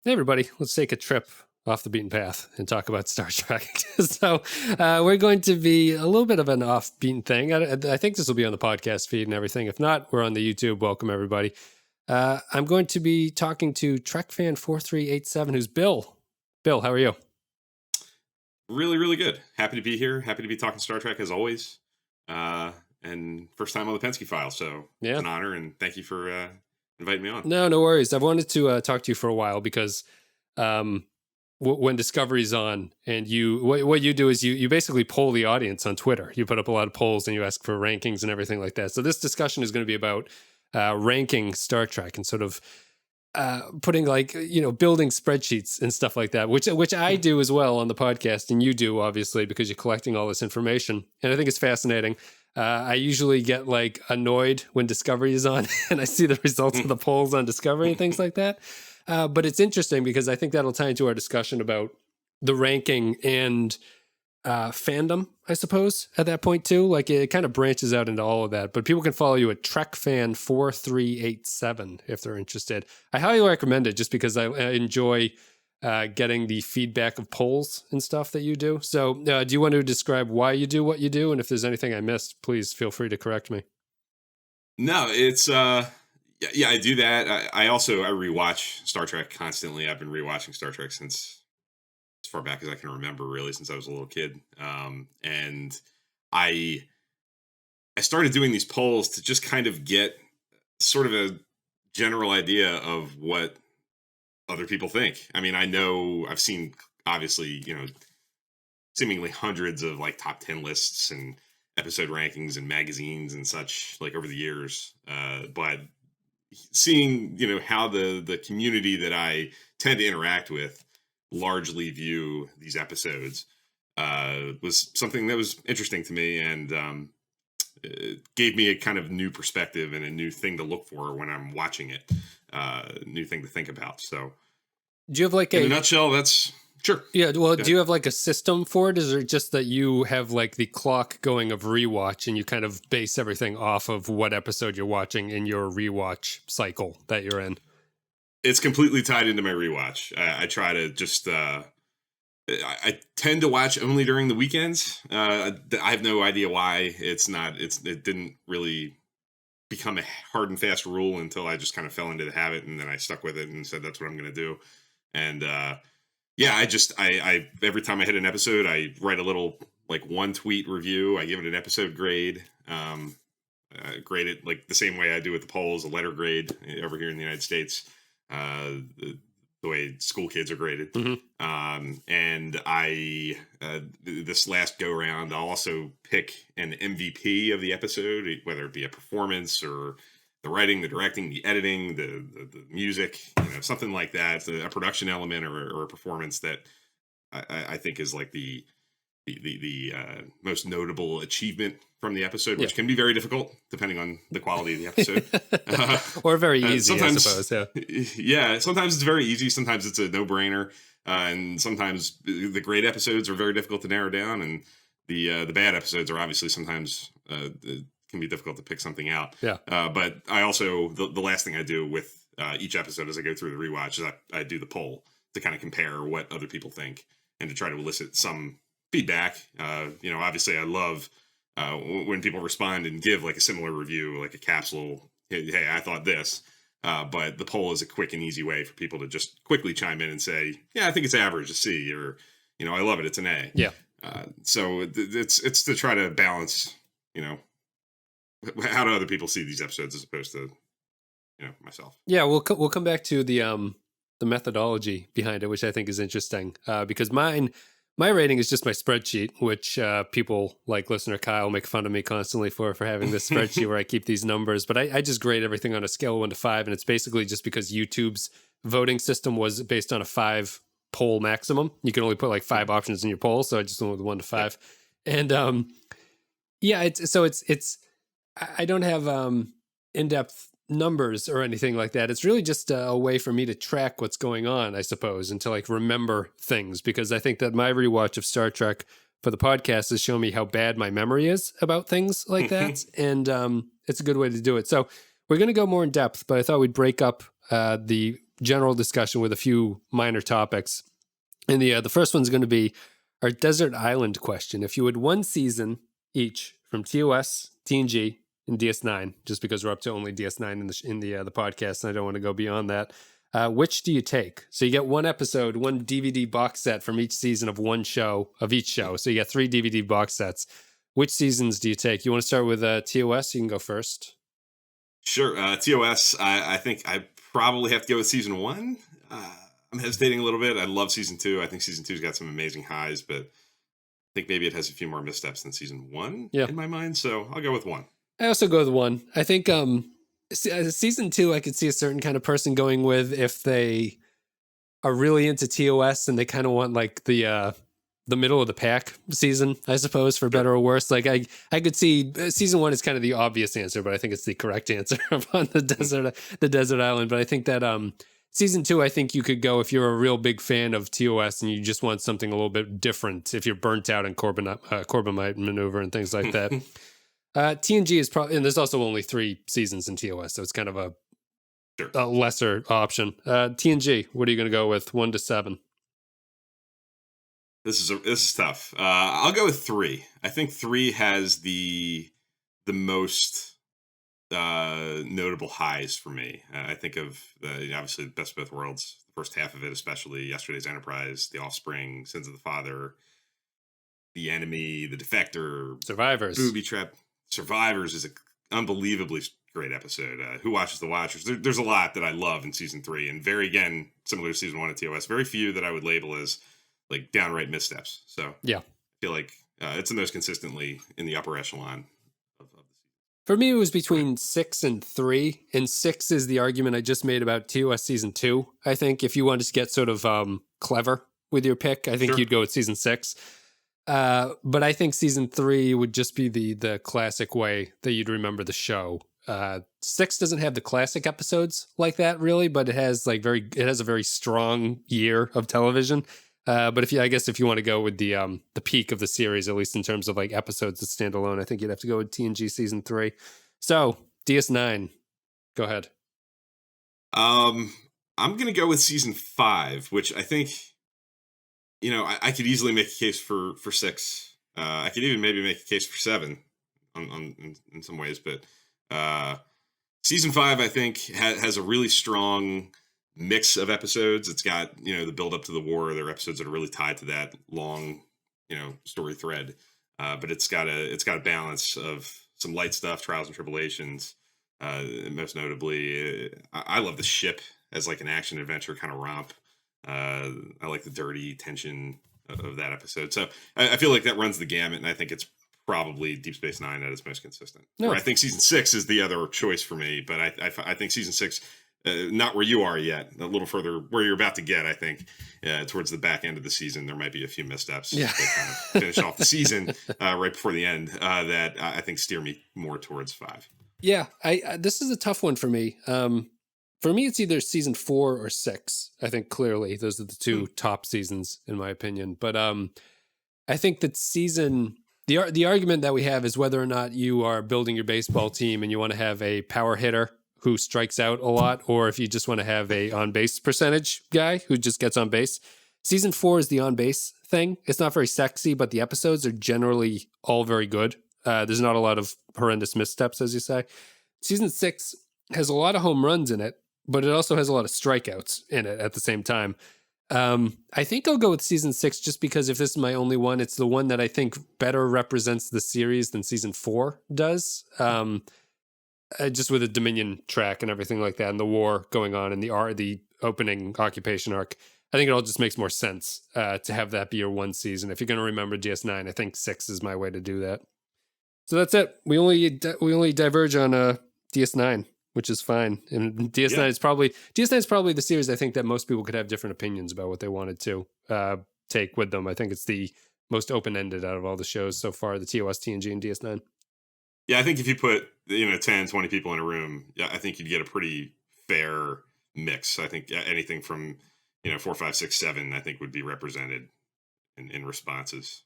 Hey, everybody, let's take a trip off the beaten path and talk about Star Trek. So we're going to be a little bit of an off-beaten thing. I think this will be on the podcast feed and everything. If not, we're on the YouTube. Welcome, everybody. I'm going to be talking to TrekFan4387, who's Bill. Bill, how are you? Really, really good. Happy to be here. Happy to be talking Star Trek as always. And first time on the Pensky file, so It's an honor, and thank you for inviting me on. No worries. I've wanted to talk to you for a while because when Discovery's on, and what you do is you basically poll the audience on Twitter. You put up a lot of polls and you ask for rankings and everything like that. So this discussion is going to be about ranking Star Trek and sort of putting building spreadsheets and stuff like that, which I do as well on the podcast, and you do obviously because you're collecting all this information, and I think it's fascinating. I usually get annoyed when Discovery is on and I see the results of the polls on Discovery and things like that. But it's interesting because I think that'll tie into our discussion about the ranking and fandom, I suppose, at that point too. It kind of branches out into all of that. But people can follow you at TrekFan4387 if they're interested. I highly recommend it just because I enjoy getting the feedback of polls and stuff that you do. So do you want to describe why you do what you do? And if there's anything I missed, please feel free to correct me. No, it's yeah, I do that. I rewatch Star Trek constantly. I've been rewatching Star Trek since as far back as I can remember, really, since I was a little kid. And I started doing these polls to just kind of get sort of a general idea of what other people think. I mean, I know I've seen, obviously, seemingly hundreds of top 10 lists and episode rankings and magazines and such over the years. But seeing, how the community that I tend to interact with largely view these episodes was something that was interesting to me, and it gave me a kind of new perspective and a new thing to look for when I'm watching it. New thing to think about. So do you have in a nutshell, that's sure. Yeah. Well, do you have a system for it? Is it just that you have the clock going of rewatch and you kind of base everything off of what episode you're watching in your rewatch cycle that you're in? It's completely tied into my rewatch. I try to just, I tend to watch only during the weekends. I have no idea why. It didn't really become a hard and fast rule until I just kind of fell into the habit, and then I stuck with it and said that's what I'm going to do. And yeah, I every time I hit an episode, I write a little one tweet review. I give it an episode grade. Grade it the same way I do with the polls, a letter grade over here in the United States, the way school kids are graded. Mm-hmm. And I this last go round, I'll also pick an MVP of the episode, whether it be a performance or the writing, the directing, the editing, the music, something like that, a production element or a performance that I think is the most notable achievement from the episode, which can be very difficult depending on the quality of the episode. Or very easy, I suppose. Yeah, sometimes it's very easy. Sometimes it's a no-brainer. And sometimes the great episodes are very difficult to narrow down. And the bad episodes are obviously sometimes can be difficult to pick something out. Yeah. But I also, the last thing I do with each episode as I go through the rewatch is I do the poll to kind of compare what other people think and to try to elicit some feedback. Obviously I love when people respond and give a similar review, a capsule, hey, I thought this, but the poll is a quick and easy way for people to just quickly chime in and say, yeah, I think it's average, a C, or, I love it, it's an A. Yeah. So it's to try to balance, how do other people see these episodes as opposed to, myself. Yeah, we'll come back to the methodology behind it, which I think is interesting, because my rating is just my spreadsheet, which people like listener Kyle make fun of me constantly for having this spreadsheet where I keep these numbers. But I just grade everything on a scale of 1 to 5. And it's basically just because YouTube's voting system was based on a 5 poll maximum. You can only put 5 options in your poll. So I just went with 1 to 5. And yeah, I don't have in-depth numbers or anything like that. It's really just a way for me to track what's going on, I suppose, and to remember things, because I think that my rewatch of Star Trek for the podcast has shown me how bad my memory is about things like that. And it's a good way to do it. So we're going to go more in depth, but I thought we'd break up the general discussion with a few minor topics. And the first one's going to be our desert island question. If you had one season each from TOS, TNG, and DS9, just because we're up to only DS9 in the podcast, and I don't want to go beyond that, which do you take? So you get one episode, one DVD box set from each season of each show. So you get 3 DVD box sets. Which seasons do you take? You want to start with TOS? You can go first. Sure. TOS, I think I probably have to go with season 1. I'm hesitating a little bit. I love season 2. I think season 2's got some amazing highs, but I think maybe it has a few more missteps than season 1 in my mind. So I'll go with 1. I also go with 1. I think season 2, I could see a certain kind of person going with if they are really into TOS and they kind of want like the middle of the pack season, I suppose, for better or worse. Like I could see season 1 is kind of the obvious answer, but I think it's the correct answer on the desert island. But I think that season 2, I think you could go if you're a real big fan of TOS and you just want something a little bit different. If you're burnt out in Corbomite maneuver and things like that. TNG is probably, and there's also only 3 seasons in TOS, so it's kind of a lesser option. TNG, what are you going to go with? 1 to 7. This is tough. I'll go with 3. I think 3 has the most notable highs for me. I think of obviously the Best of Both Worlds, the first half of it, especially Yesterday's Enterprise, The Offspring, Sins of the Father, The Enemy, The Defector, Survivors, Booby Trap. Survivors is an unbelievably great episode. Who Watches the Watchers? There's a lot that I love in season 3, and again, similar to season 1 of TOS, very few that I would label as like downright missteps. So yeah, I feel like it's the most consistently in the upper echelon of the season. For me, it was between 6 and 3, and 6 is the argument I just made about TOS season 2. I think if you wanted to get sort of clever with your pick, I think you'd go with season 6. But I think season 3 would just be the classic way that you'd remember the show. 6 doesn't have the classic episodes like that really, but it has a very strong year of television. But if you want to go with the peak of the series, at least in terms of like episodes that stand alone, I think you'd have to go with TNG season 3. So DS9, go ahead. I'm gonna go with season 5, which I think, I could easily make a case for 6. I could even maybe make a case for 7 in some ways, but season 5 I think has a really strong mix of episodes. It's got the build up to the war. There are episodes that are really tied to that long story thread, but it's got a balance of some light stuff, trials and tribulations. Most notably, I love the ship as like an action adventure kind of romp. I like the dirty tension of that episode. So I feel like that runs the gamut, and I think it's probably Deep Space Nine at its most consistent. No. I think season 6 is the other choice for me, but I think season 6, not where you are yet, a little further where you're about to get, I think, towards the back end of the season, there might be a few missteps that kind of finish off the season right before the end that I think steer me more towards 5. Yeah, this is a tough one for me. For me, it's either season 4 or 6. I think clearly those are the 2 top seasons in my opinion. But I think that the argument that we have is whether or not you are building your baseball team and you want to have a power hitter who strikes out a lot, or if you just want to have a on-base percentage guy who just gets on base. Season 4 is the on-base thing. It's not very sexy, but the episodes are generally all very good. There's not a lot of horrendous missteps, as you say. Season 6 has a lot of home runs in it, but it also has a lot of strikeouts in it at the same time. I think I'll go with season 6 just because if this is my only one, it's the one that I think better represents the series than season 4 does. Just with the Dominion track and everything like that and the war going on and the opening occupation arc. I think it all just makes more sense to have that be your one season. If you're going to remember DS9, I think 6 is my way to do that. So that's it. We only diverge on DS9, which is fine. And DS9 is probably the series I think that most people could have different opinions about what they wanted to take with them. I think it's the most open-ended out of all the shows so far, the TOS, TNG, and DS9. Yeah, I think if you put 10, 20 people in a room, I think you'd get a pretty fair mix. I think anything from 4, 5, 6, 7, I think would be represented in responses.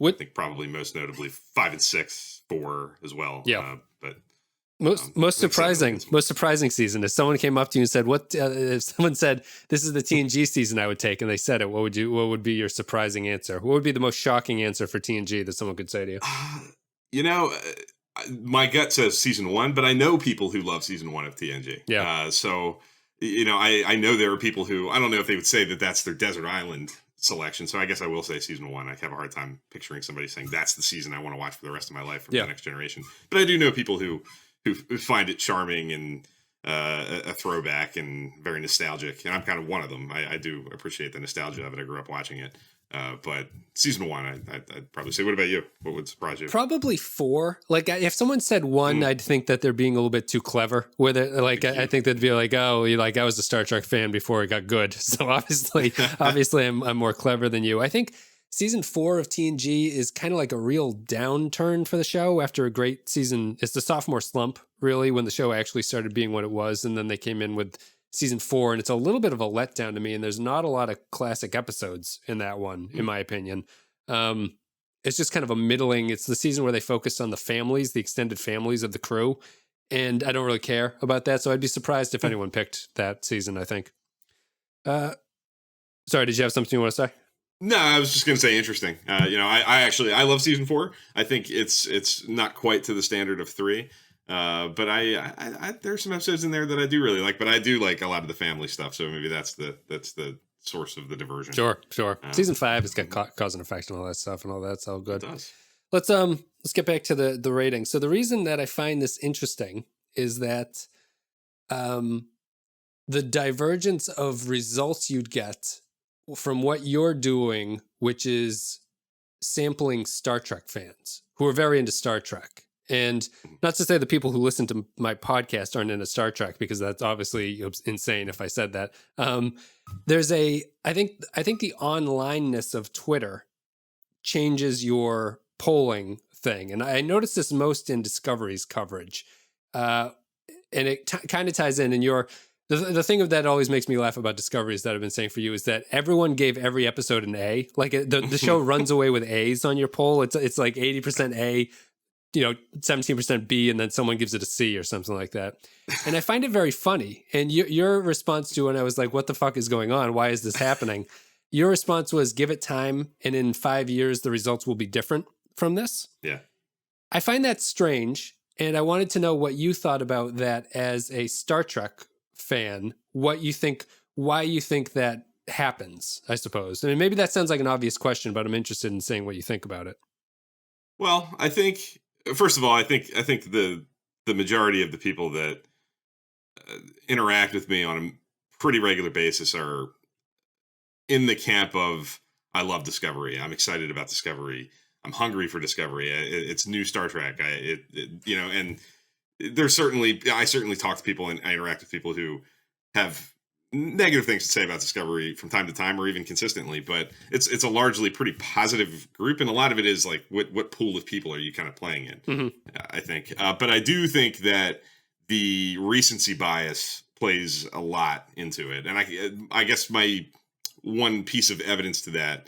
I think probably most notably 5 and 6, 4 as well. Yeah, but Most surprising season. If someone came up to you and said, "What?" If someone said, "This is the TNG season," I would take, and they said it. What would be your surprising answer? What would be the most shocking answer for TNG that someone could say to you? You know, my gut says season 1, but I know people who love season 1 of TNG. Yeah. So, you know, I know there are people who, I don't know if they would say that that's their desert island selection. So I guess I will say season 1. I have a hard time picturing somebody saying that's the season I want to watch for the rest of my life from the next generation. But I do know people who find it charming and a throwback and very nostalgic. And I'm kind of one of them. I do appreciate the nostalgia of it. I grew up watching it. But season 1, I'd probably say. What about you? What would surprise you? Probably 4. Like, if someone said 1, I'd think that they're being a little bit too clever with it. Like, I think they'd be like, "Oh, I was a Star Trek fan before it got good." So obviously, I'm more clever than you. I think season 4 of TNG is kind of like a real downturn for the show after a great season. It's the sophomore slump, really, when the show actually started being what it was, and then they came in with season 4, and it's a little bit of a letdown to me, and there's not a lot of classic episodes in that one, in my opinion. It's just kind of a middling. It's the season where they focused on the families, the extended families of the crew, and I don't really care about that, so I'd be surprised if anyone picked that season, I think. Sorry, did you have something you want to say? No, I was just going to say interesting. I love season 4. I think it's not quite to the standard of 3. But I there's some episodes in there that I do really like, but I do like a lot of the family stuff. So maybe that's the source of the diversion. Sure. Season 5 has got cause and effect and all that stuff and all that's all good. It does. Let's get back to the rating. So the reason that I find this interesting is that the divergence of results you'd get from what you're doing, which is sampling Star Trek fans who are very into Star Trek. And not to say the people who listen to my podcast aren't into Star Trek, because that's obviously insane if I said that. I think the onlineness of Twitter changes your polling thing. And I noticed this most in Discovery's coverage. And it kind of ties in. And the thing that always makes me laugh about Discovery is that I've been saying for you is that everyone gave every episode an A. Like the show runs away with A's on your poll. It's like 80% A, 17% B, and then someone gives it a C or something like that. And I find it very funny. And your response to when I was like, "What the fuck is going on? Why is this happening?" Your response was, "Give it time, and in 5 years, the results will be different from this." Yeah. I find that strange, and I wanted to know what you thought about that as a Star Trek fan, why you think that happens, I suppose. I mean, maybe that sounds like an obvious question, but I'm interested in saying what you think about it. Well, I think, first of all, I think the majority of the people that interact with me on a pretty regular basis are in the camp of, I love Discovery. I'm excited about Discovery. I'm hungry for Discovery. It's new Star Trek. And I certainly talk to people and I interact with people who have negative things to say about Discovery from time to time, or even consistently, but it's a largely pretty positive group, and a lot of it is like what pool of people are you kind of playing in? Mm-hmm. I think, but I do think that the recency bias plays a lot into it, and I guess my one piece of evidence to that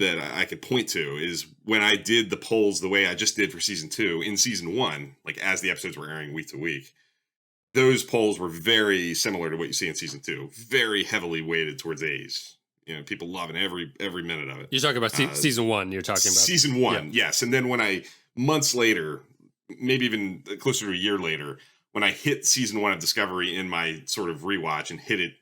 I could point to is when I did the polls the way I just did for season 2 in season 1, like as the episodes were airing week to week. Those polls were very similar to what you see in season 2, very heavily weighted towards A's. People loving every minute of it. You're talking about season 1. You're talking about season 1, yes. And then when I months later, maybe even closer to a year later, when I hit season 1 of Discovery in my sort of rewatch and hit it,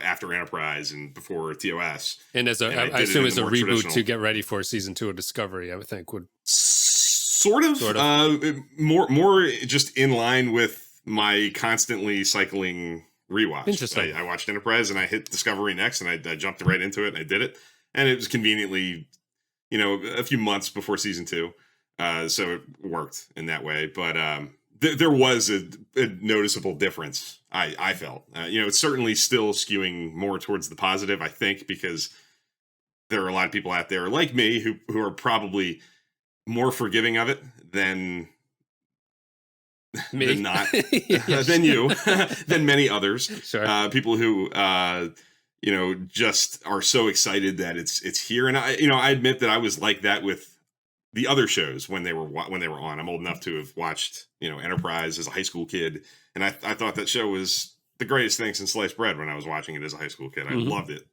after Enterprise and before TOS, and I assume as a reboot to get ready for season 2 of Discovery, I would think would sort of. More just in line with my constantly cycling rewatch. Interesting. I watched Enterprise and I hit Discovery next, and I jumped right into it and I did it, and it was conveniently, a few months before season 2, so it worked in that way. But there was a noticeable difference. I felt, it's certainly still skewing more towards the positive, I think, because there are a lot of people out there like me who are probably more forgiving of it than not than you, than many others. Sure. People who just are so excited that it's here. And I admit that I was like that with the other shows when they were on. I'm old enough to have watched, Enterprise as a high school kid, and I thought that show was the greatest thing since sliced bread when I was watching it as a high school kid. I loved it,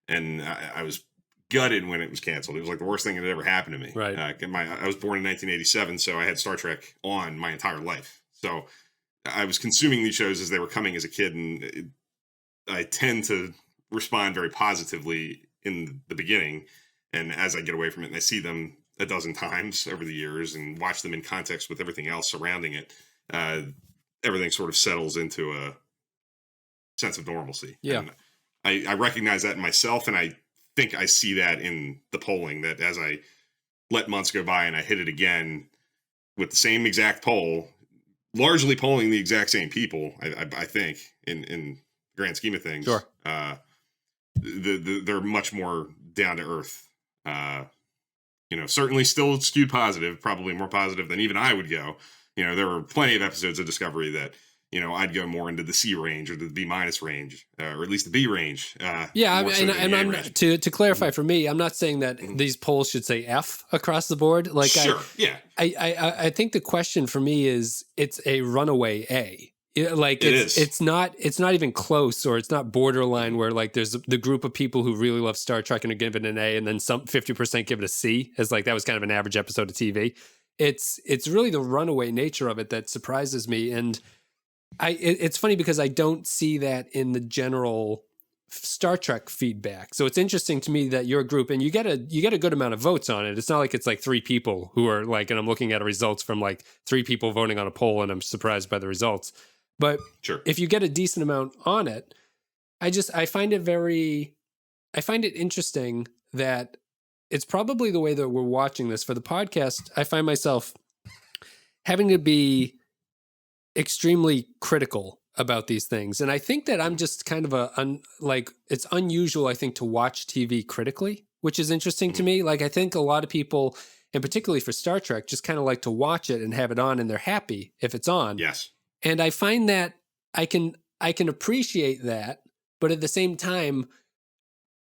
and I was gutted when it was canceled. It was like the worst thing that had ever happened to me. Right. I was born in 1987, so I had Star Trek on my entire life. So I was consuming these shows as they were coming as a kid, and I tend to respond very positively in the beginning. And as I get away from it and I see them a dozen times over the years and watch them in context with everything else surrounding it, everything sort of settles into a sense of normalcy. Yeah. And I recognize that in myself, and I think I see that in the polling, that as I let months go by and I hit it again with the same exact poll, largely polling the exact same people, I think, in the grand scheme of things. Sure. They're much more down to earth. Certainly still skewed positive, probably more positive than even I would go. There were plenty of episodes of Discovery that, I'd go more into the C range or the B- range, or at least the B range. To clarify for me, I'm not saying that these polls should say F across the board. Like, sure, yeah. I think the question for me is, it's a runaway A. It's not even close, or it's not borderline where like there's the group of people who really love Star Trek and are giving it an A, and then some 50% give it a C, as like that was kind of an average episode of TV. It's really the runaway nature of it that surprises me, and it's funny because I don't see that in the general Star Trek feedback. So it's interesting to me that your group, and you get a good amount of votes on it. It's not like it's like 3 people who are like, and I'm looking at results from like 3 people voting on a poll, and I'm surprised by the results. But sure, if you get a decent amount on it, I find it interesting that it's probably the way that we're watching this for the podcast. I find myself having to be extremely critical about these things. And I think that I'm just kind of it's unusual, I think, to watch TV critically, which is interesting to me. Like, I think a lot of people, and particularly for Star Trek, just kind of like to watch it and have it on, and they're happy if it's on. Yes. And I find that I can appreciate that, but at the same time,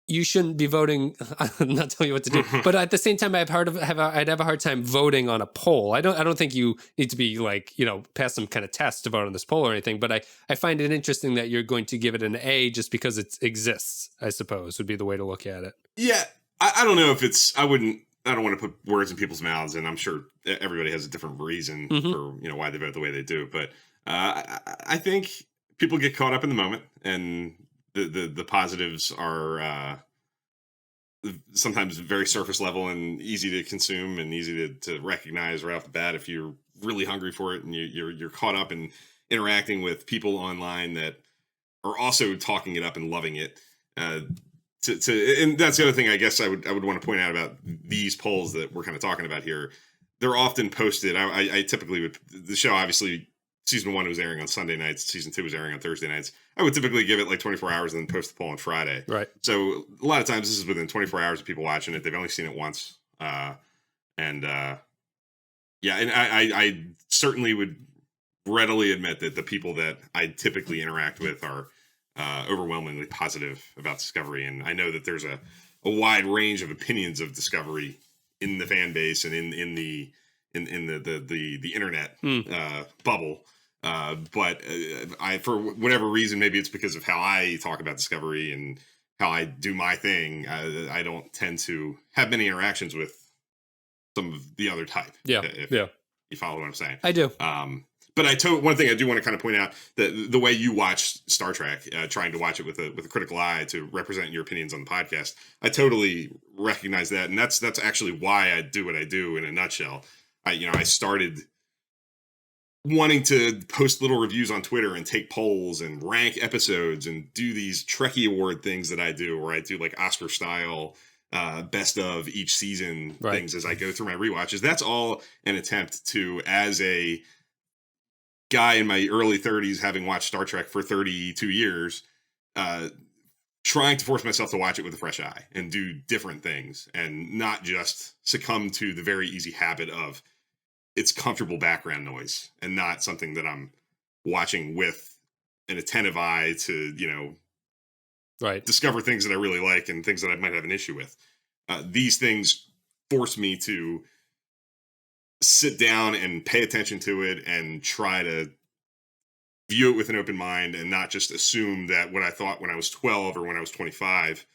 you shouldn't be voting. I'm not telling you what to do, but at the same time, I'd have a hard time voting on a poll. I don't think you need to be like, pass some kind of test to vote on this poll or anything. But I find it interesting that you're going to give it an A just because it exists, I suppose, would be the way to look at it. Yeah. I don't know if it's, I don't want to put words in people's mouths, and I'm sure everybody has a different reason for, why they vote the way they do. But I think people get caught up in the moment, and the positives are sometimes very surface level and easy to consume and easy to recognize right off the bat if you're really hungry for it, and you're caught up in interacting with people online that are also talking it up and loving it. And that's the other thing I guess I would want to point out about these polls that we're kind of talking about here. They're often posted. I typically would, the show obviously, season 1 was airing on Sunday nights. Season 2 was airing on Thursday nights. I would typically give it like 24 hours and then post the poll on Friday. Right. So a lot of times this is within 24 hours of people watching it. They've only seen it once. And I certainly would readily admit that the people that I typically interact with are overwhelmingly positive about Discovery. And I know that there's a wide range of opinions of Discovery in the fan base and in the internet bubble. But I, for whatever reason, maybe it's because of how I talk about Discovery and how I do my thing, I don't tend to have many interactions with some of the other type. Yeah. If you follow what I'm saying. I do. But one thing I do want to kind of point out, that the way you watch Star Trek, trying to watch it with a critical eye to represent your opinions on the podcast, I totally recognize that. And that's actually why I do what I do in a nutshell. I started wanting to post little reviews on Twitter and take polls and rank episodes and do these Trekkie Award things that I do, where I do like Oscar style best of each season things as I go through my rewatches. That's all an attempt to, as a guy in my early 30s, having watched Star Trek for 32 years, trying to force myself to watch it with a fresh eye and do different things, and not just succumb to the very easy habit of it's comfortable background noise and not something that I'm watching with an attentive eye to, discover things that I really like and things that I might have an issue with. These things force me to sit down and pay attention to it and try to view it with an open mind and not just assume that what I thought when I was 12 or when I was 25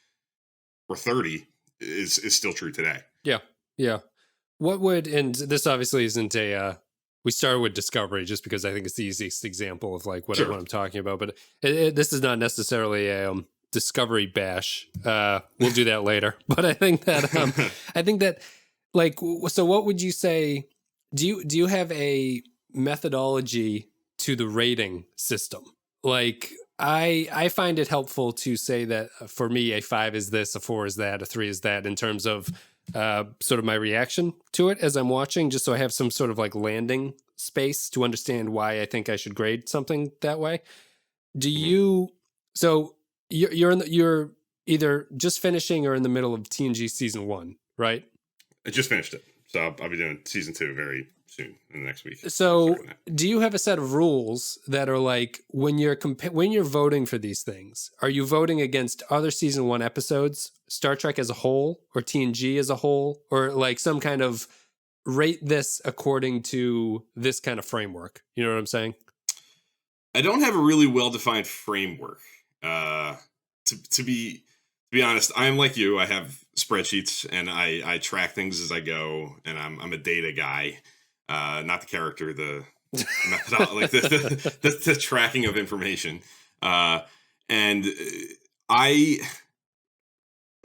or 30 is still true today. Yeah. Yeah. What would, and this obviously isn't we started with Discovery just because I think it's the easiest example of like what I'm talking about, but this is not necessarily a Discovery bash. We'll do that later. But I think that like, so what would you say? Do you have a methodology to the rating system? Like, I find it helpful to say that for me, a 5 is this, a 4 is that, a 3 is that, in terms of sort of my reaction to it as I'm watching, just so I have some sort of like landing space to understand why I think I should grade something that way. Do you? So you're either just finishing or in the middle of TNG season 1, right? I just finished it, so I'll be doing season 2 very soon in the next week. So do you have a set of rules that are like when you're voting for these things, are you voting against other season 1 episodes, Star Trek as a whole, or TNG as a whole, or like some kind of rate this according to this kind of framework? You know what I'm saying? I don't have a really well-defined framework. To be honest, I'm like you. I have spreadsheets and I track things as I go, and I'm a data guy. Not the character, the methodology, like the tracking of information. And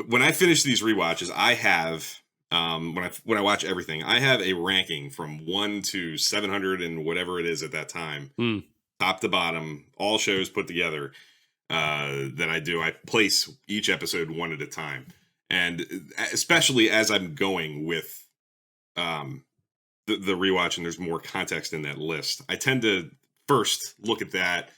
when I finish these rewatches, I have when I watch everything, I have a ranking from 1 to 700 and whatever it is at that time, top to bottom, all shows put together. That I do. I place each episode one at a time, and especially as I'm going with the rewatch, and there's more context in that list, I tend to first look at that,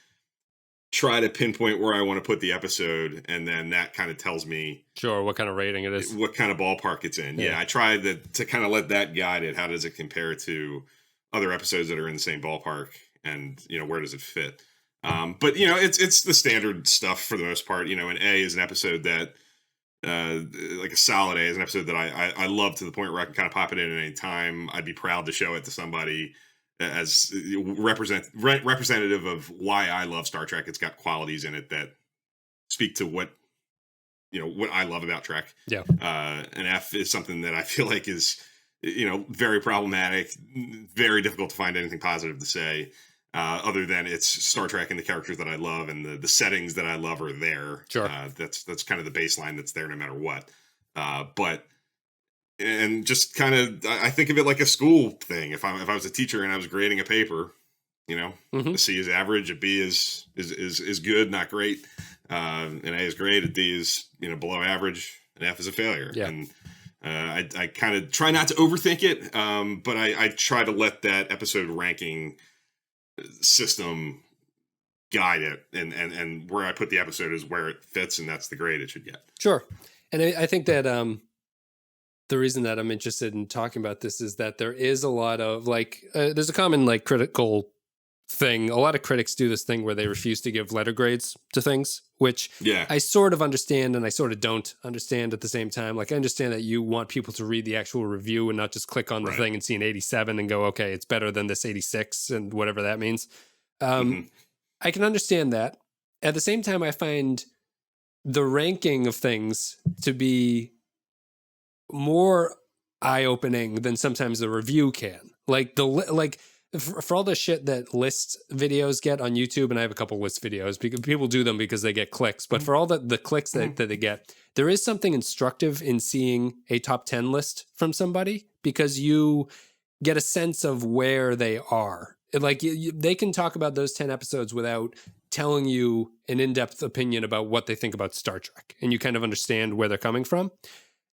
try to pinpoint where I want to put the episode, and then that kind of tells me what kind of rating it is, what kind of ballpark it's in. Yeah, I try to kind of let that guide it. How does it compare to other episodes that are in the same ballpark, and where does it fit? But it's the standard stuff for the most part. An A is an episode that, like a solid A is an episode that I love to the point where I can kind of pop it in at any time. I'd be proud to show it to somebody as representative of why I love Star Trek. It's got qualities in it that speak to what I love about Trek. Yeah. An F is something that I feel like is very problematic, very difficult to find anything positive to say. Other than it's Star Trek and the characters that I love and the settings that I love are there. Sure. That's kind of the baseline that's there no matter what. And just kind of, I think of it like a school thing. If I was a teacher and I was grading a paper, a C is average, a B is good, not great. An A is great, a D is below average, an F is a failure. Yeah. And I kind of try not to overthink it, but I try to let that episode ranking system guide it, and where I put the episode is where it fits, and that's the grade it should get. Sure. And I think that the reason that I'm interested in talking about this is that there is a lot of there's a common critical thing. A lot of critics do this thing where they refuse to give letter grades to things, which I sort of understand and I sort of don't understand at the same time. Like, I understand that you want people to read the actual review and not just click on the thing and see an 87 and go, okay, it's better than this 86 and whatever that means. I can understand that. At the same time, I find the ranking of things to be more eye-opening than sometimes the review can. For all the shit that list videos get on YouTube, and I have a couple list videos because people do them because they get clicks, but for all the clicks that they get, there is something instructive in seeing a top 10 list from somebody because you get a sense of where they are. They can talk about those 10 episodes without telling you an in-depth opinion about what they think about Star Trek, and you kind of understand where they're coming from.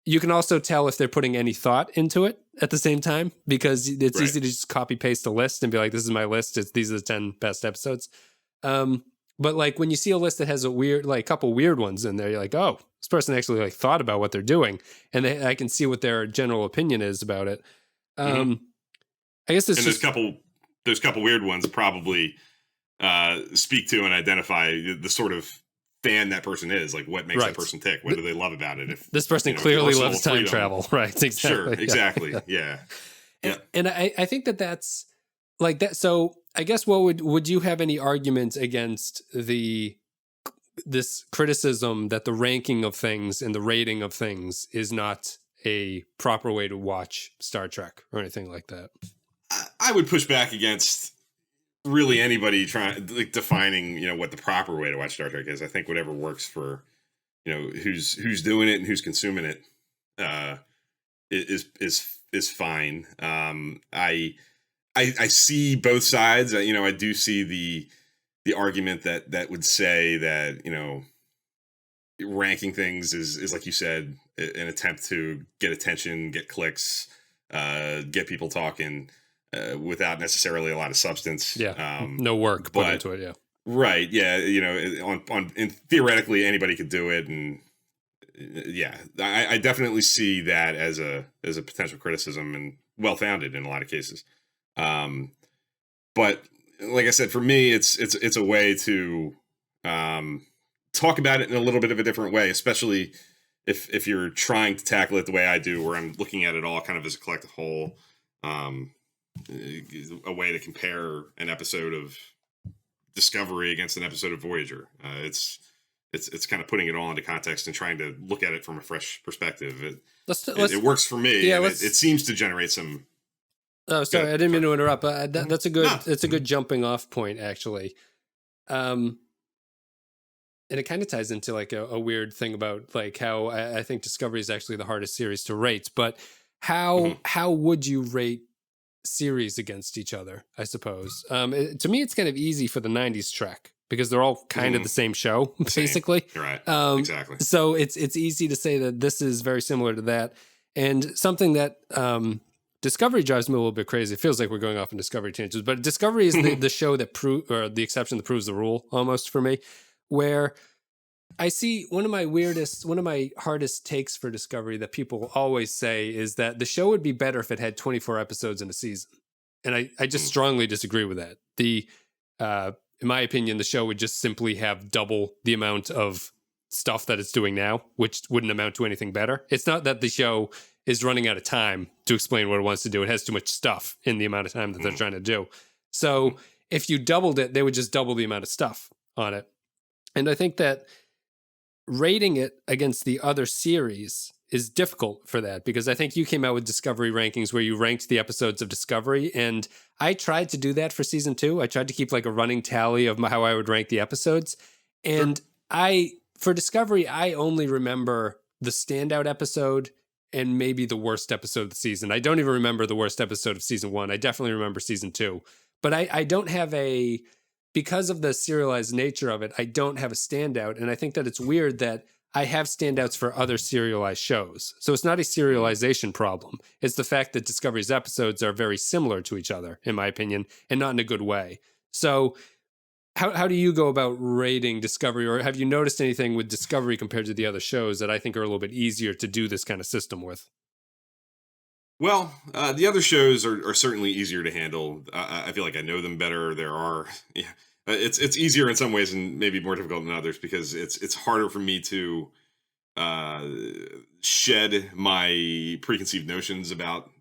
You can also tell if they're putting any thought into it at the same time, because it's easy to just copy paste a list and be like, this is my list. These are the 10 best episodes. But when you see a list that has a couple weird ones in there, you're like, oh, this person actually thought about what they're doing. And I can see what their general opinion is about it. I guess those couple weird ones probably speak to and identify the sort of fan that person is. Like, what makes that person tick? What do they love about it? If this person clearly loves time travel, right? Exactly. Sure, exactly. Yeah. And I think that's like that. So I guess what would you have any argument against this criticism that the ranking of things and the rating of things is not a proper way to watch Star Trek or anything like that? I would push back against really anybody trying defining, what the proper way to watch Star Trek is. I think whatever works for, who's doing it and who's consuming it, is fine. I see both sides. I do see the argument that would say that, ranking things is like you said, an attempt to get attention, get clicks, get people talking, without necessarily a lot of substance. Yeah. No work put into it. Yeah. Right. Yeah. And theoretically anybody could do it. And yeah, I definitely see that as a potential criticism, and well-founded in a lot of cases. But like I said, for me, it's a way to talk about it in a little bit of a different way, especially if you're trying to tackle it the way I do, where I'm looking at it all kind of as a collective whole, a way to compare an episode of Discovery against an episode of Voyager. It's kind of putting it all into context and trying to look at it from a fresh perspective. It works for me. Yeah, it seems to generate some. Oh, sorry, I didn't mean to interrupt. But that's a good. It's a good jumping off point, actually. And it kind of ties into like a weird thing about like how I think Discovery is actually the hardest series to rate. But how would you rate series against each other? I suppose to me it's kind of easy for the 90s Trek, because they're all kind of the same show, basically. Right. Exactly. So it's easy to say that this is very similar to that. And something that Discovery drives me a little bit crazy. It feels like we're going off in Discovery tangents, but Discovery is the show that or the exception that proves the rule almost for me, where I see one of my hardest takes for Discovery that people always say is that the show would be better if it had 24 episodes in a season. And I just strongly disagree with that. In my opinion, the show would just simply have double the amount of stuff that it's doing now, which wouldn't amount to anything better. It's not that the show is running out of time to explain what it wants to do. It has too much stuff in the amount of time that they're trying to do. So if you doubled it, they would just double the amount of stuff on it. And I think that rating it against the other series is difficult for that, because I think you came out with Discovery rankings where you ranked the episodes of Discovery, and I tried to do that for season 2. I tried to keep like a running tally of how I would rank the episodes. And for Discovery, I only remember the standout episode and maybe the worst episode of the season. I don't even remember the worst episode of season 1. I definitely remember season 2, but I don't have because of the serialized nature of it, I don't have a standout. And I think that it's weird that I have standouts for other serialized shows. So it's not a serialization problem. It's the fact that Discovery's episodes are very similar to each other, in my opinion, and not in a good way. So how do you go about rating Discovery, or have you noticed anything with Discovery compared to the other shows that I think are a little bit easier to do this kind of system with? Well, the other shows are certainly easier to handle. I feel like I know them better. It's easier in some ways and maybe more difficult than others, because it's harder for me to shed my preconceived notions about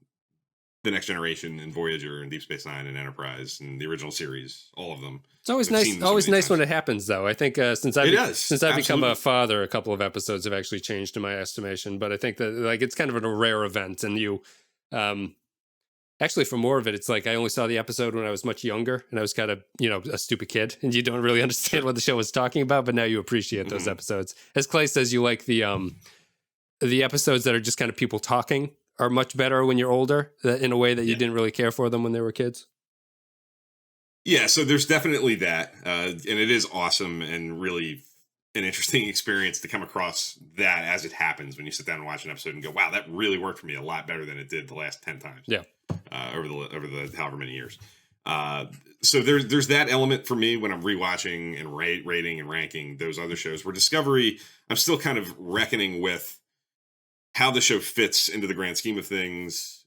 the Next Generation and Voyager and Deep Space Nine and Enterprise and the original series, all of them. It's always nice when it happens, though. I think since I've become a father, a couple of episodes have actually changed in my estimation. But I think that like it's kind of a rare event, and you. Actually, for more of it, it's like I only saw the episode when I was much younger, and I was kind of, a stupid kid, and you don't really understand what the show was talking about, but now you appreciate those episodes. As Clay says, you like the episodes that are just kind of people talking are much better when you're older, in a way that you didn't really care for them when they were kids. Yeah, so there's definitely that, and it is awesome and really an interesting experience to come across that as it happens when you sit down and watch an episode and go, wow, that really worked for me a lot better than it did the last 10 times. Yeah. Over the however many years. So there's that element for me when I'm rewatching and rating and ranking those other shows. Where Discovery, I'm still kind of reckoning with how the show fits into the grand scheme of things.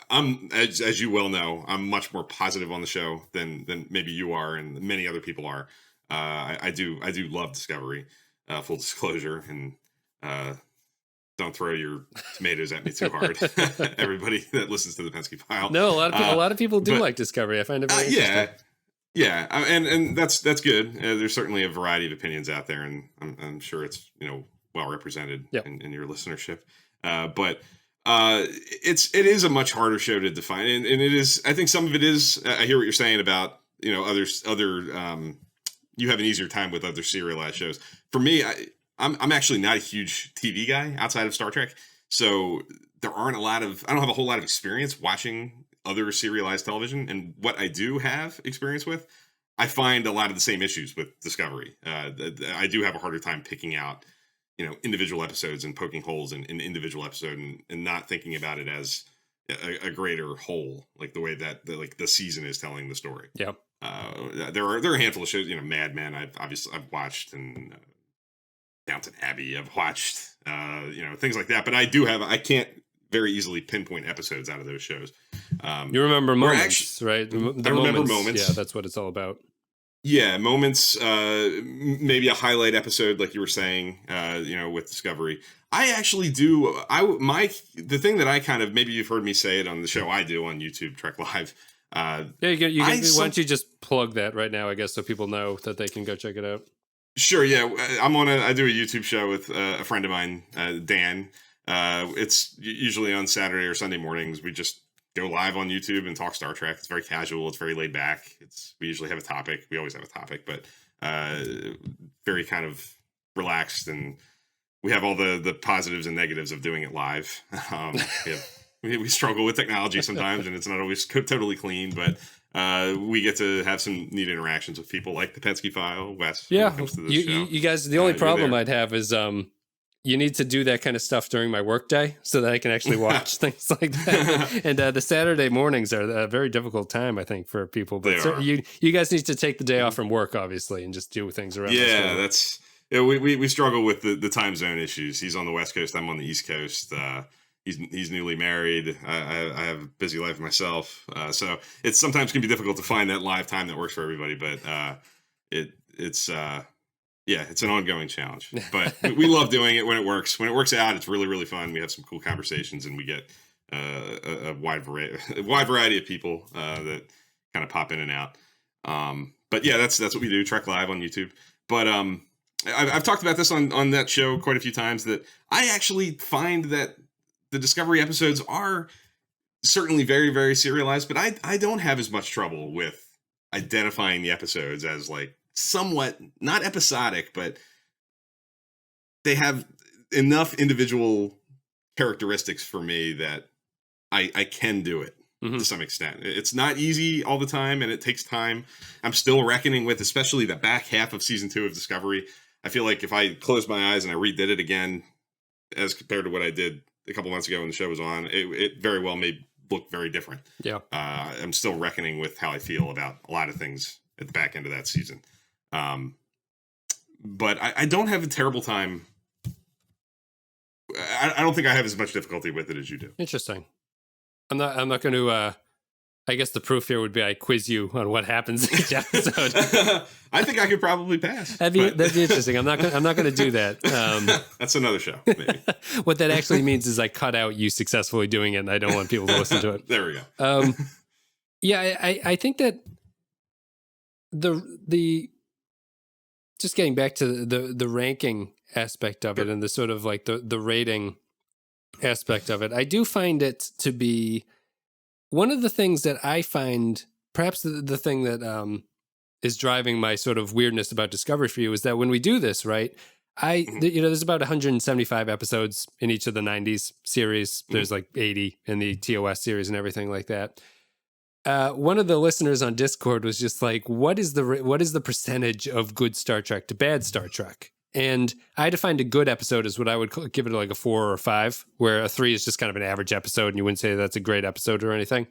I'm as you well know, I'm much more positive on the show than maybe you are and many other people are. I do love Discovery. full disclosure, and don't throw your tomatoes at me too hard. Everybody that listens to the Pensky File. No, a lot of people do like Discovery. I find it very interesting. Yeah, and that's good. There's certainly a variety of opinions out there, and I'm sure it's well represented in your listenership. But it is a much harder show to define, and it is. I think some of it is. I hear what you're saying about other you have an easier time with other serialized shows. For me, I'm actually not a huge TV guy outside of Star Trek, so there aren't I don't have a whole lot of experience watching other serialized television, and what I do have experience with, I find a lot of the same issues with Discovery. I do have a harder time picking out individual episodes and poking holes in an individual episode, and not thinking about it as a greater whole, like the way that the season is telling the story. Yeah. There are a handful of shows, Mad Men I've watched, and Downton Abbey I've watched, things like that. But I can't very easily pinpoint episodes out of those shows. You remember moments, right? I remember moments. Yeah, that's what it's all about. Yeah, moments. Maybe a highlight episode, like you were saying. With Discovery, I actually do. The thing that I kind of, maybe you've heard me say it on the show I do on YouTube, Trek Live. Why don't you just plug that right now, I guess, so people know that they can go check it out. Sure. Yeah, I do a YouTube show with a friend of mine, Dan. It's usually on Saturday or Sunday mornings. We just go live on YouTube and talk Star Trek. It's very casual. It's very laid back. We usually have a topic. We always have a topic, but very kind of relaxed, and we have all the positives and negatives of doing it live. We struggle with technology sometimes, and it's not always totally clean, but we get to have some neat interactions with people like the Pensky File, Wes. Yeah, you guys. The only problem I'd have is you need to do that kind of stuff during my workday so that I can actually watch things like that. And the Saturday mornings are a very difficult time, I think, for people. But you guys need to take the day off from work, obviously, and just do things around. Yeah, we struggle with the time zone issues. He's on the West Coast. I'm on the East Coast. He's newly married. I have a busy life myself. So it sometimes can be difficult to find that live time that works for everybody. But it's an ongoing challenge. But we love doing it when it works. When it works out, it's really, really fun. We have some cool conversations, and we get a wide variety of people that kind of pop in and out. But yeah, that's what we do. Trek Live on YouTube. But I've talked about this on that show quite a few times, that I actually find that the Discovery episodes are certainly very, very serialized, but I don't have as much trouble with identifying the episodes as like somewhat not episodic, but they have enough individual characteristics for me that I can do it to some extent. It's not easy all the time, and it takes time. I'm still reckoning with, especially the back half of season 2 of Discovery. I feel like if I closed my eyes and I redid it again, as compared to what I did a couple months ago when the show was on, it very well may look very different. Yeah. I'm still reckoning with how I feel about a lot of things at the back end of that season. But I don't have a terrible time. I don't think I have as much difficulty with it as you do. Interesting. I'm not going to, I guess the proof here would be I quiz you on what happens in each episode. I think I could probably pass. That'd be interesting. I'm not going to do that. That's another show, maybe. What that actually means is I cut out you successfully doing it, and I don't want people to listen to it. There we go. Yeah, I think that the just getting back to the ranking aspect of it, and the sort of like the rating aspect of it, I do find it to be one of the things that I find, perhaps the thing that is driving my sort of weirdness about Discovery for you, is that when we do this, right, there's about 175 episodes in each of the 90s series. There's like 80 in the TOS series and everything like that. One of the listeners on Discord was just like, what is the percentage of good Star Trek to bad Star Trek? And I defined a good episode as what I would give it like a 4 or 5, where a 3 is just kind of an average episode, and you wouldn't say that's a great episode or anything.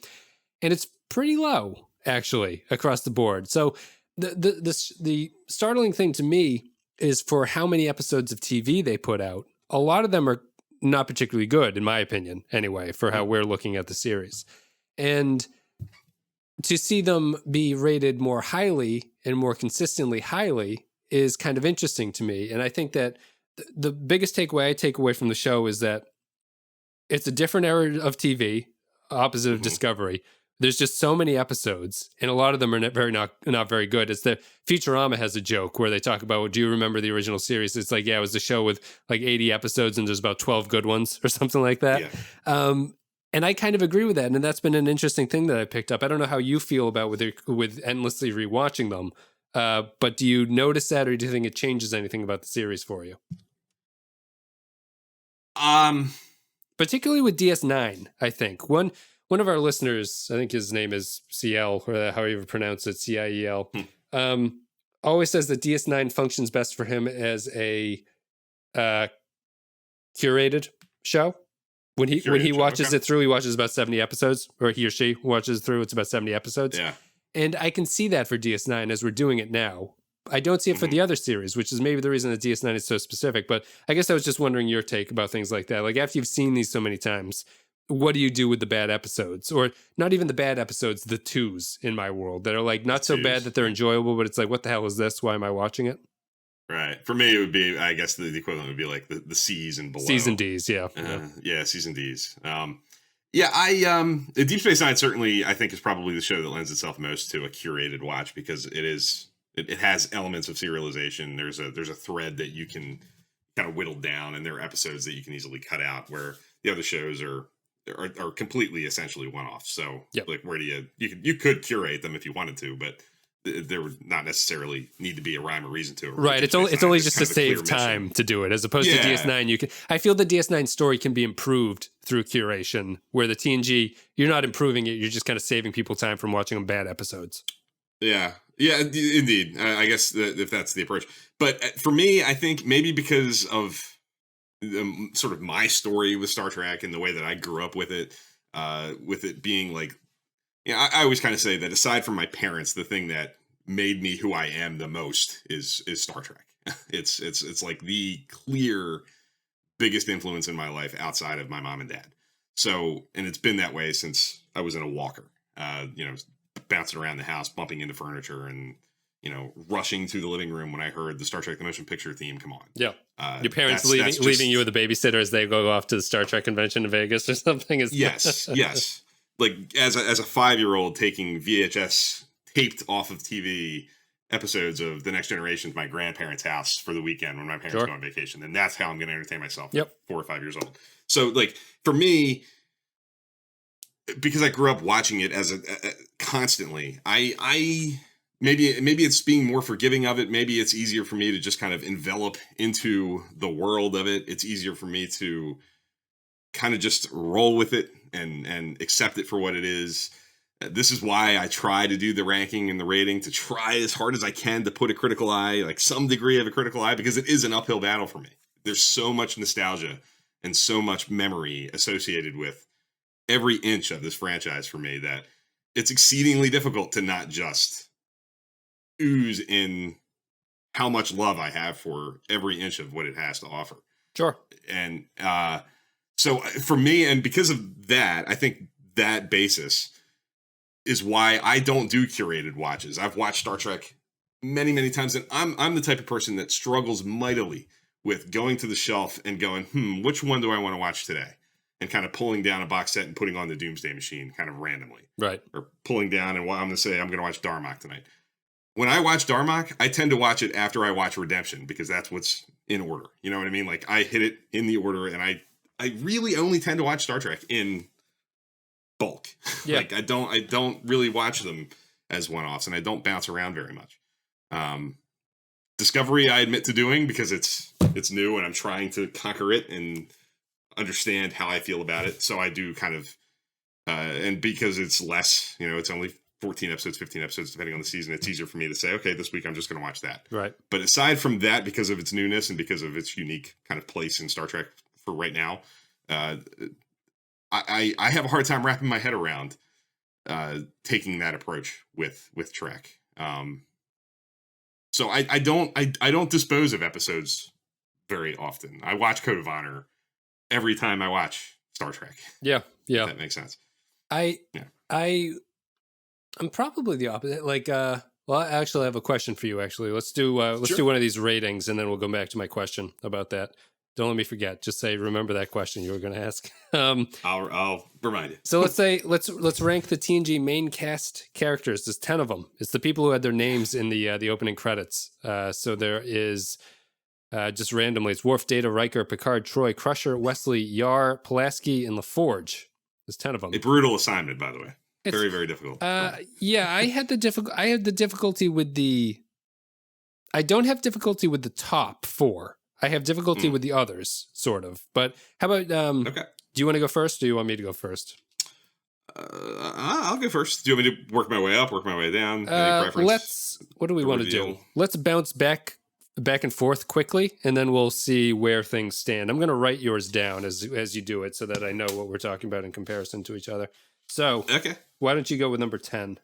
And it's pretty low, actually, across the board. So the startling thing to me is for how many episodes of TV they put out. A lot of them are not particularly good, in my opinion, anyway, for how we're looking at the series. And to see them be rated more highly and more consistently highly is kind of interesting to me. And I think that the biggest takeaway I take away from the show is that it's a different era of TV, opposite of Discovery. There's just so many episodes, and a lot of them are not very good. It's the Futurama has a joke where they talk about, do you remember the original series? It's like, yeah, it was a show with like 80 episodes, and there's about 12 good ones or something like that. Yeah. And I kind of agree with that, and that's been an interesting thing that I picked up. I don't know how you feel about with endlessly rewatching them, but do you notice that, or do you think it changes anything about the series for you? Particularly with DS9, I think one of our listeners, I think his name is CL, or however you pronounce it, CIEL, always says that DS9 functions best for him as a curated show. When he watches it through, he watches about 70 episodes, or he or she watches through, it's about 70 episodes. Yeah. And I can see that for DS9 as we're doing it now. I don't see it for the other series, which is maybe the reason that DS9 is so specific. But I guess I was just wondering your take about things like that. Like, after you've seen these so many times, what do you do with the bad episodes? Or not even the bad episodes, the twos in my world that are like not so bad that they're enjoyable, but it's like, what the hell is this? Why am I watching it? Right. For me, it would be, I guess the equivalent would be like the C's and below. Season D's, yeah. Yeah, Season D's. Deep Space Nine certainly, I think, is probably the show that lends itself most to a curated watch, because it has elements of serialization. There's a thread that you can kind of whittle down, and there are episodes that you can easily cut out, where the other shows are completely essentially one-off. So like, where do you could curate them if you wanted to, but there would not necessarily need to be a rhyme or reason to it. Right. It's only just to save time to do it, as opposed to DS9. I feel the DS9 story can be improved through curation, where the TNG, you're not improving it. You're just kind of saving people time from watching them bad episodes. Yeah. Yeah, indeed. I guess if that's the approach. But for me, I think maybe because of sort of my story with Star Trek and the way that I grew up with it being like, I always kind of say that aside from my parents, the thing that made me who I am the most is Star Trek. It's like the clear biggest influence in my life outside of my mom and dad. So, and it's been that way since I was in a walker, bouncing around the house, bumping into furniture, and rushing to the living room when I heard the Star Trek the Motion Picture theme come on. Yeah. Your parents leaving you with a babysitter as they go off to the Star Trek convention in Vegas or something? Yes. Like, as a 5-year-old taking VHS taped off of TV episodes of The Next Generation to my grandparents' house for the weekend when my parents go on vacation. And that's how I'm going to entertain myself at 4 or 5 years old. So, like, for me, because I grew up watching it as constantly, I maybe it's being more forgiving of it. Maybe it's easier for me to just kind of envelop into the world of it. It's easier for me to kind of just roll with it and accept it for what it is. This is why I try to do the ranking and the rating, to try as hard as I can to put a critical eye, like some degree of a critical eye, because it is an uphill battle for me. There's so much nostalgia and so much memory associated with every inch of this franchise for me that it's exceedingly difficult to not just ooze in how much love I have for every inch of what it has to offer. Sure. And so for me, and because of that, I think that basis is why I don't do curated watches. I've watched Star Trek many, many times, and I'm the type of person that struggles mightily with going to the shelf and going, which one do I want to watch today? And kind of pulling down a box set and putting on the Doomsday Machine kind of randomly. Right. Or pulling down, and I'm going to say, I'm going to watch Darmok tonight. When I watch Darmok, I tend to watch it after I watch Redemption, because that's what's in order. You know what I mean? Like, I hit it in the order, and I really only tend to watch Star Trek in bulk. Yeah. Like, I don't really watch them as one-offs, and I don't bounce around very much. Discovery, I admit to doing, because it's new and I'm trying to conquer it and understand how I feel about it. So I do kind of, and because it's less, it's only 14 episodes, 15 episodes, depending on the season, it's easier for me to say, okay, this week I'm just going to watch that. Right. But aside from that, because of its newness and because of its unique kind of place in Star Trek for right now, I have a hard time wrapping my head around taking that approach with Trek. So I don't dispose of episodes very often. I watch Code of Honor every time I watch Star Trek. Yeah. If that makes sense. I'm probably the opposite. Like, Well, actually, I have a question for you. Actually, let's do one of these ratings, and then we'll go back to my question about that. Don't let me forget. Just say, remember that question you were going to ask. I'll remind you. So let's say let's rank the TNG main cast characters. There's 10 of them. It's the people who had their names in the opening credits. So there is just randomly, it's Worf, Data, Riker, Picard, Troy, Crusher, Wesley, Yar, Pulaski, and LaForge. There's 10 of them. A brutal assignment, by the way. It's very, very difficult. Yeah, I had the difficulty with the. I don't have difficulty with the top 4. I have difficulty with the others, sort of. But how about? Okay. Do you want to go first, or do you want me to go first? I'll go first. Do you want me to work my way up, work my way down? Any preference? What do we want to do? Let's bounce back and forth quickly, and then we'll see where things stand. I'm going to write yours down as you do it, so that I know what we're talking about in comparison to each other. So, okay. Why don't you go with number 10?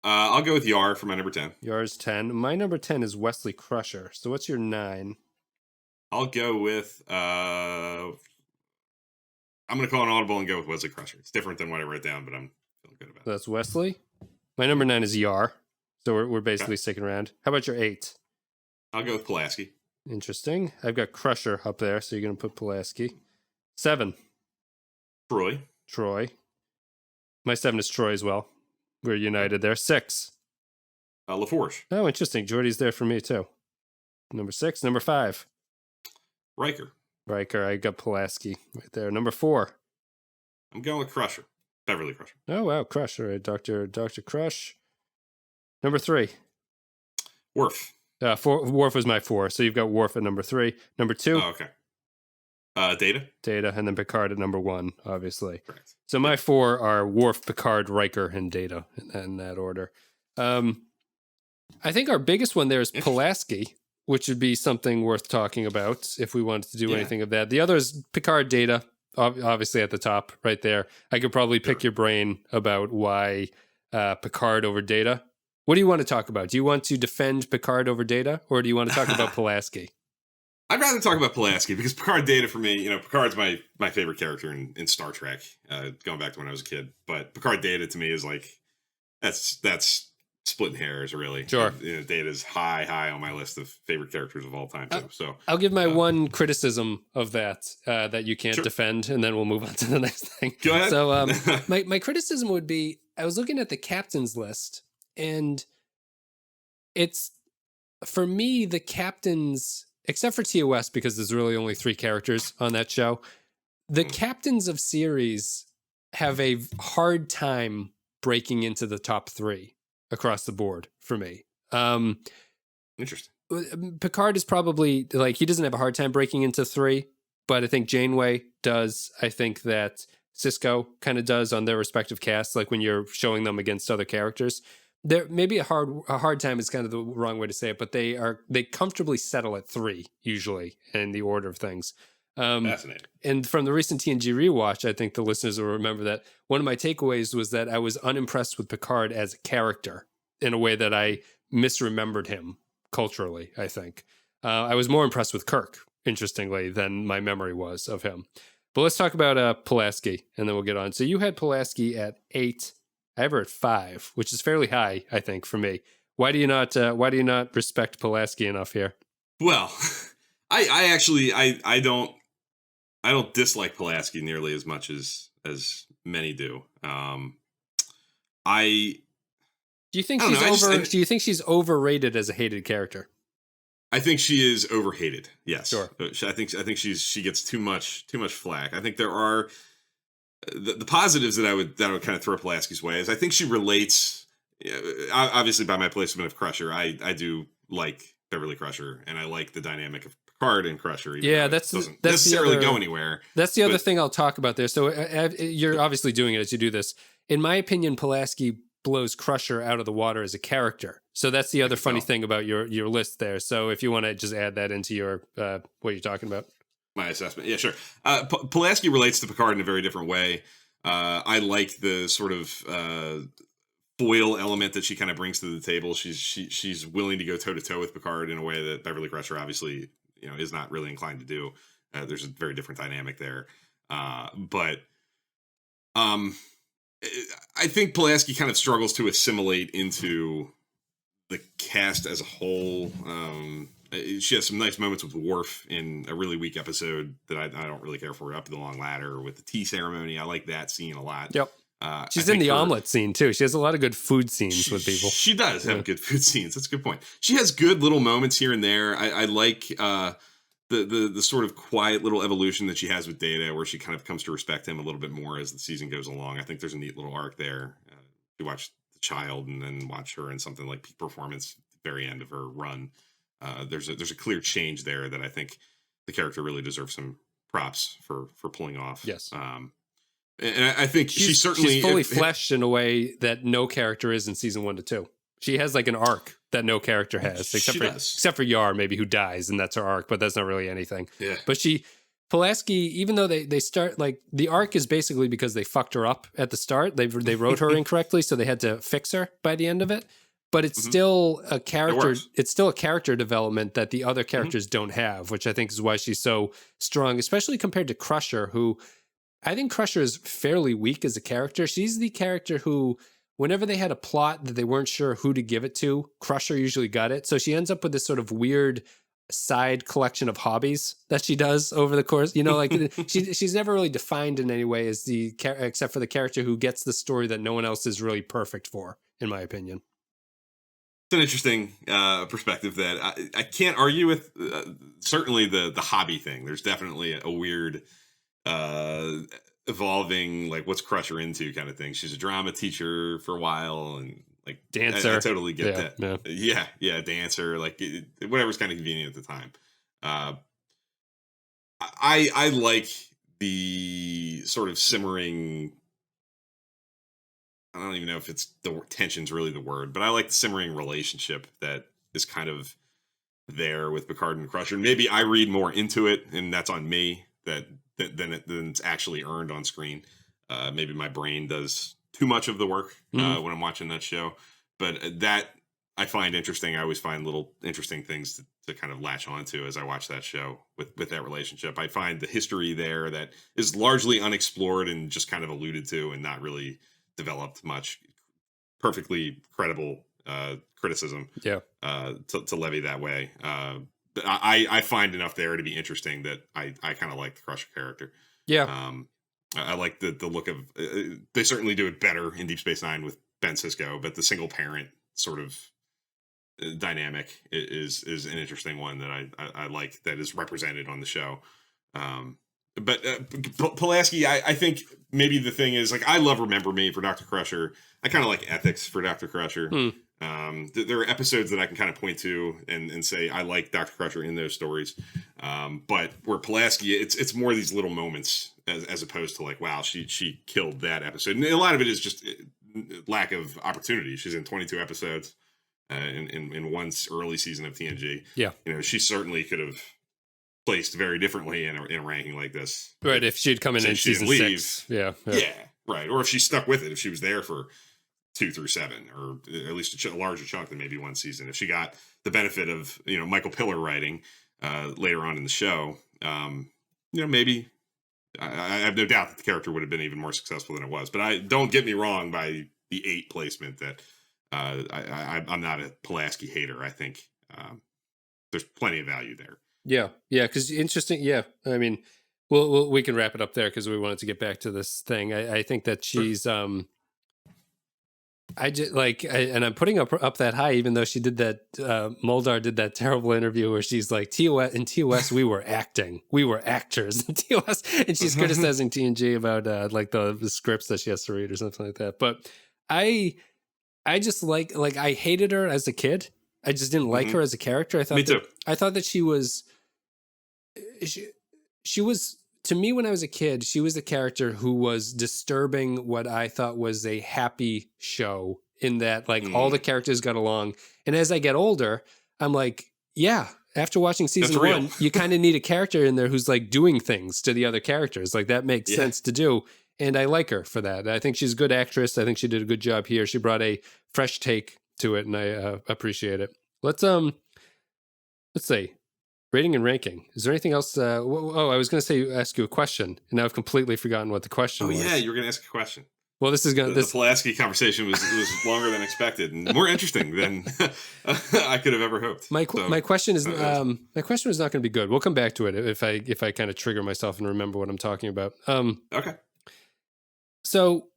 I'll go with Yar for my number 10. Yar's 10. My number 10 is Wesley Crusher. So what's your 9? I'll go with I'm going to call an audible and go with Wesley Crusher. It's different than what I wrote down, but I'm feeling good about it. That's Wesley. My number 9 is Yar. So we're basically sticking around. How about your 8? I'll go with Pulaski. Interesting. I've got Crusher up there, so you're going to put Pulaski. 7. Troy. My 7 is Troy as well. We're united there. 6. LaForge. Oh, interesting. Jordy's there for me, too. Number 6. Number 5. Riker. I got Pulaski right there. Number 4. I'm going with Crusher. Beverly Crusher. Oh, wow. Crush. All right. Dr. Crush. Number 3. Worf. Worf was my 4. So you've got Worf at number 3. Number 2. Oh, okay. Data. And then Picard at number 1, obviously. Correct. So my 4 are Worf, Picard, Riker, and Data in that order. I think our biggest one there is Pulaski, which would be something worth talking about if we wanted to do anything of that. The other is Picard, Data, obviously at the top right there. I could probably pick your brain about why Picard over Data. What do you want to talk about? Do you want to defend Picard over Data, or do you want to talk about Pulaski? I'd rather talk about Pulaski because Picard Data for me, Picard's my favorite character in Star Trek, going back to when I was a kid. But Picard Data to me is like, that's splitting hairs, really. Sure. Data's high on my list of favorite characters of all time, too. So I'll give my one criticism of that you can't defend, and then we'll move on to the next thing. Go ahead. So my criticism would be, I was looking at the captain's list, and it's, for me, the captains, except for TOS, because there's really only 3 characters on that show, the captains of series have a hard time breaking into the top 3 across the board for me. Interesting. Picard is probably, he doesn't have a hard time breaking into 3, but I think Janeway does. I think that Sisko kind of does on their respective casts, like when you're showing them against other characters. There maybe a hard time is kind of the wrong way to say it, but they comfortably settle at 3 usually in the order of things. Fascinating. And from the recent TNG rewatch, I think the listeners will remember that one of my takeaways was that I was unimpressed with Picard as a character in a way that I misremembered him culturally, I think. I was more impressed with Kirk, interestingly, than my memory was of him. But let's talk about Pulaski, and then we'll get on. So you had Pulaski at 8. I have her at 5, which is fairly high, I think, for me. Why do you not respect Pulaski enough here? Well, I don't dislike Pulaski nearly as much as many do. Do you think she's overrated as a hated character? I think she is overhated. Yes. Sure. I think she gets too much flack. I think there are the positives that I would kind of throw Pulaski's way is I think she relates. Obviously, by my placement of Crusher, I do like Beverly Crusher, and I like the dynamic of Picard and Crusher. That's necessarily go anywhere. That's the other thing I'll talk about there. So you're obviously doing it as you do this. In my opinion, Pulaski blows Crusher out of the water as a character. So that's the other funny thing about your list there. So if you want to just add that into your what you're talking about. My assessment. Yeah, sure. Pulaski relates to Picard in a very different way. I like the sort of foil element that she kind of brings to the table. She's willing to go toe to toe with Picard in a way that Beverly Crusher obviously is not really inclined to do. There's a very different dynamic there. But I think Pulaski kind of struggles to assimilate into the cast as a whole. She has some nice moments with Worf in a really weak episode that I don't really care for, up the long ladder with the tea ceremony. I like that scene a lot. Yep. She's in the omelet scene too. She has a lot of good food scenes with people. She does have good food scenes. That's a good point. She has good little moments here and there. I like the sort of quiet little evolution that she has with Data, where she kind of comes to respect him a little bit more as the season goes along. I think there's a neat little arc there. You watch the child and then watch her in something like peak performance at the very end of her run. There's a clear change there that I think the character really deserves some props for pulling off. Yes. And I think she's fully fleshed in a way that no character is in season 1 to 2. She has like an arc that no character has, except for Yar, maybe, who dies, and that's her arc, but that's not really anything. Yeah. But Pulaski, even though they start, like, the arc is basically because they fucked her up at the start. They wrote her incorrectly, so they had to fix her by the end of it. But it's still a character. It's still a character development that the other characters don't have, which I think is why she's so strong, especially compared to Crusher, who I think Crusher is fairly weak as a character. She's the character who, whenever they had a plot that they weren't sure who to give it to, Crusher usually got it. So she ends up with this sort of weird side collection of hobbies that she does over the course. You know, like she's never really defined in any way as except for the character who gets the story that no one else is really perfect for, in my opinion. It's an interesting perspective that I can't argue with. Certainly the hobby thing. There's definitely a weird evolving, like, what's Crusher into kind of thing. She's a drama teacher for a while, and like dancer. I totally get that. Yeah, dancer, like whatever's kind of convenient at the time. I like the sort of simmering, I don't even know if it's the tension's really the word, but I like the simmering relationship that is kind of there with Picard and Crusher. And maybe I read more into it, and that's on me, than it's actually earned on screen. Maybe my brain does too much of the work when I'm watching that show. But that I find interesting. I always find little interesting things to kind of latch onto as I watch that show with that relationship. I find the history there that is largely unexplored and just kind of alluded to and not really developed much. Perfectly credible criticism to levy that way. But I find enough there to be interesting that I kind of like the Crusher character. Yeah. I like the look of, they certainly do it better in Deep Space Nine with Ben Sisko, but the single parent sort of dynamic is an interesting one that I like, that is represented on the show. But Pulaski, I think maybe the thing is, like, I love Remember Me for Dr. Crusher. I kind of like Ethics for Dr. Crusher. There are episodes that I can kind of point to and say I like Dr. Crusher in those stories. But where Pulaski, it's more these little moments as opposed to like, wow, she killed that episode. And a lot of it is just lack of opportunity. She's in 22 episodes in one early season of TNG. Yeah. You know, she certainly could have placed very differently in a ranking like this. Right, if she'd come in season 6. Yeah, right. Or if she stuck with it, if she was there for 2 through 7, or at least a larger chunk than maybe one season. If she got the benefit of, Michael Piller writing later on in the show, maybe I have no doubt that the character would have been even more successful than it was. But don't get me wrong by the 8 placement that I'm not a Pulaski hater. I think there's plenty of value there. Yeah, because interesting. Yeah, I mean, we can wrap it up there because we wanted to get back to this thing. I think that she's I just and I'm putting up that high, even though she did that. Muldar did that terrible interview where she's like, in TOS we were acting, we were actors in TOS, and she's criticizing TNG about the scripts that she has to read or something like that. But I just like I hated her as a kid. I just didn't like her as a character. I thought Me too. I thought that she was to me, when I was a kid, she was the character who was disturbing what I thought was a happy show, in that all the characters got along. And as I get older, I'm like, yeah, after watching season 1, you kind of need a character in there who's like doing things to the other characters. Like, that makes sense to do. And I like her for that. I think she's a good actress. I think she did a good job here. She brought a fresh take to it, and I appreciate it. Let's see. Rating and ranking. Is there anything else? I was going to ask you a question, and now I've completely forgotten what the question was. Oh, yeah, you were going to ask a question. Well, this is going the Pulaski conversation was longer than expected and more interesting than I could have ever hoped. My question is my question is not going to be good. We'll come back to it if I kind of trigger myself and remember what I'm talking about. Okay. So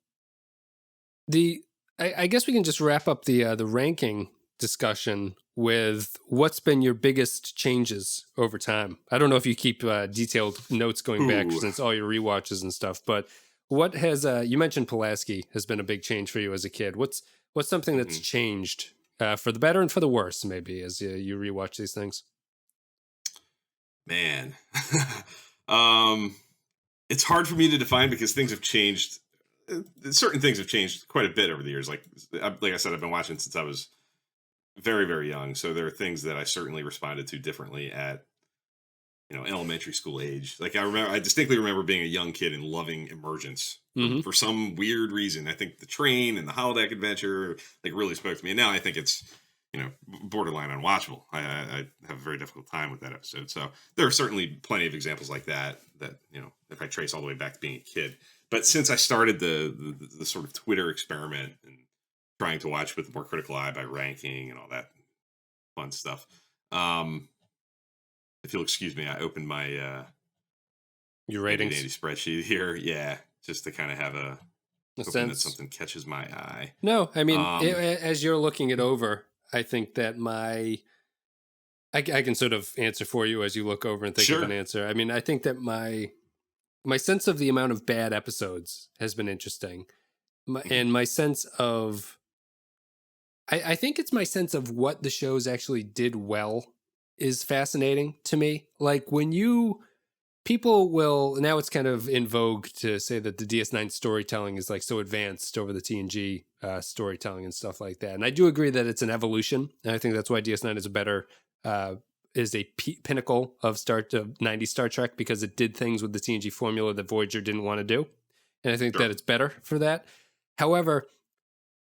I guess we can just wrap up the ranking discussion with what's been your biggest changes over time. I don't know if you keep detailed notes going back since all your rewatches and stuff, but what has you mentioned Pulaski has been a big change for you as a kid. What's something that's changed for the better and for the worse, maybe, as you rewatch these things? Man, it's hard for me to define because things have changed. Certain things have changed quite a bit over the years. Like I said, I've been watching since I was very, very young. So there are things that I certainly responded to differently at, elementary school age. Like I distinctly remember being a young kid and loving Emergence for some weird reason. I think the train and the holodeck adventure really spoke to me. And now I think it's, borderline unwatchable. I have a very difficult time with that episode. So there are certainly plenty of examples like that, if I trace all the way back to being a kid. But since I started the sort of Twitter experiment and trying to watch with a more critical eye by ranking and all that fun stuff, if you'll excuse me, I opened my your ratings spreadsheet here. Yeah, just to kind of have a hoping that something catches my eye. No, I mean, as you're looking it over, I think that I can sort of answer for you as you look over and think of an answer. I mean, I think that my sense of the amount of bad episodes has been interesting. And my sense of, I think it's my sense of what the shows actually did well is fascinating to me. Like people will, now it's kind of in vogue to say that the DS9 storytelling is so advanced over the TNG storytelling and stuff like that. And I do agree that it's an evolution. And I think that's why DS9 is a better, is a pinnacle of 90s Star Trek, because it did things with the TNG formula that Voyager didn't want to do. And I think that it's better for that. However,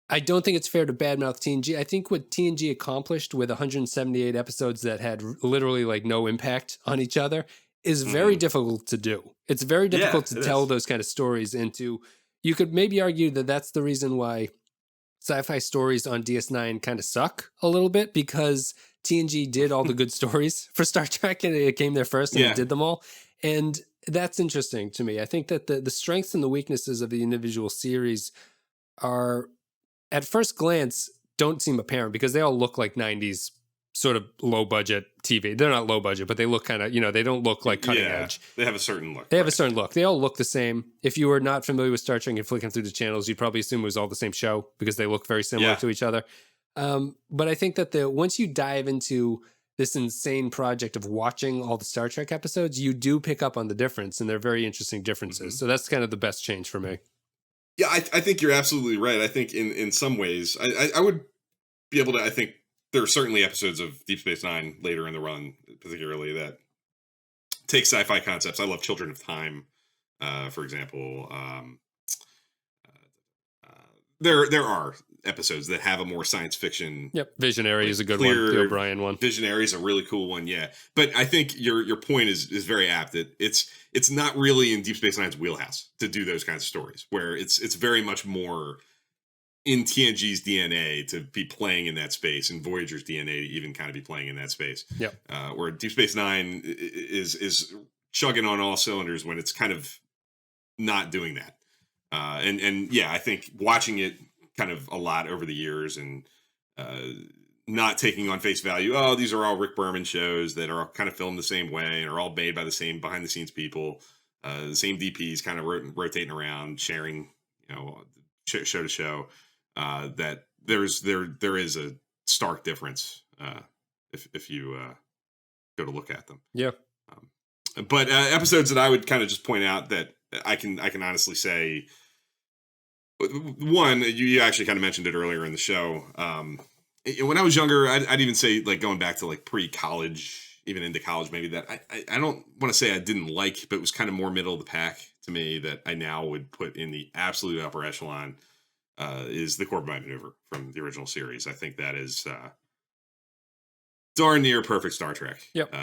I don't think it's fair to badmouth TNG. I think what TNG accomplished with 178 episodes that had literally no impact on each other is very difficult to do. It's very difficult to tell those kind of stories you could maybe argue that that's the reason why sci-fi stories on DS9 kind of suck a little bit, because TNG did all the good stories for Star Trek and it came there first and it did them all. And that's interesting to me. I think that the strengths and the weaknesses of the individual series are, at first glance, don't seem apparent because they all look like 90s sort of low budget TV. They're not low budget, but they look kind of, they don't look like cutting edge. They have a certain look. They have a certain look. They all look the same. If you were not familiar with Star Trek and flicking through the channels, you'd probably assume it was all the same show because they look very similar to each other. But I think that once you dive into this insane project of watching all the Star Trek episodes, you do pick up on the difference, and they're very interesting differences. So that's kind of the best change for me. Yeah, I think you're absolutely right. I think in some ways, I would be able to, I think there are certainly episodes of Deep Space Nine later in the run, particularly, that take sci-fi concepts. I love Children of Time, for example. There are episodes that have a more science fiction. Yep, Visionary is a good one. The O'Brien one. Visionary is a really cool one, yeah. But I think your point is very apt. That it's not really in Deep Space Nine's wheelhouse to do those kinds of stories, where it's very much more in TNG's DNA to be playing in that space, and Voyager's DNA to even kind of be playing in that space. Yep. Where Deep Space Nine is chugging on all cylinders when it's kind of not doing that. And yeah, I think watching it kind of a lot over the years and not taking on face value, oh, these are all Rick Berman shows that are kind of filmed the same way and are all made by the same behind the scenes people, the same DPs kind of rotating around, sharing, show to show, that there is a stark difference if you go to look at them. Yeah. But episodes that I would kind of just point out that I can honestly say, one, you actually kind of mentioned it earlier in the show. When I was younger, I'd even say going back to pre-college, even into college, maybe, that I don't want to say I didn't like, but it was kind of more middle of the pack to me, that I now would put in the absolute upper echelon, is the Corbomite Maneuver from the original series. I think that is darn near perfect Star Trek. Yep.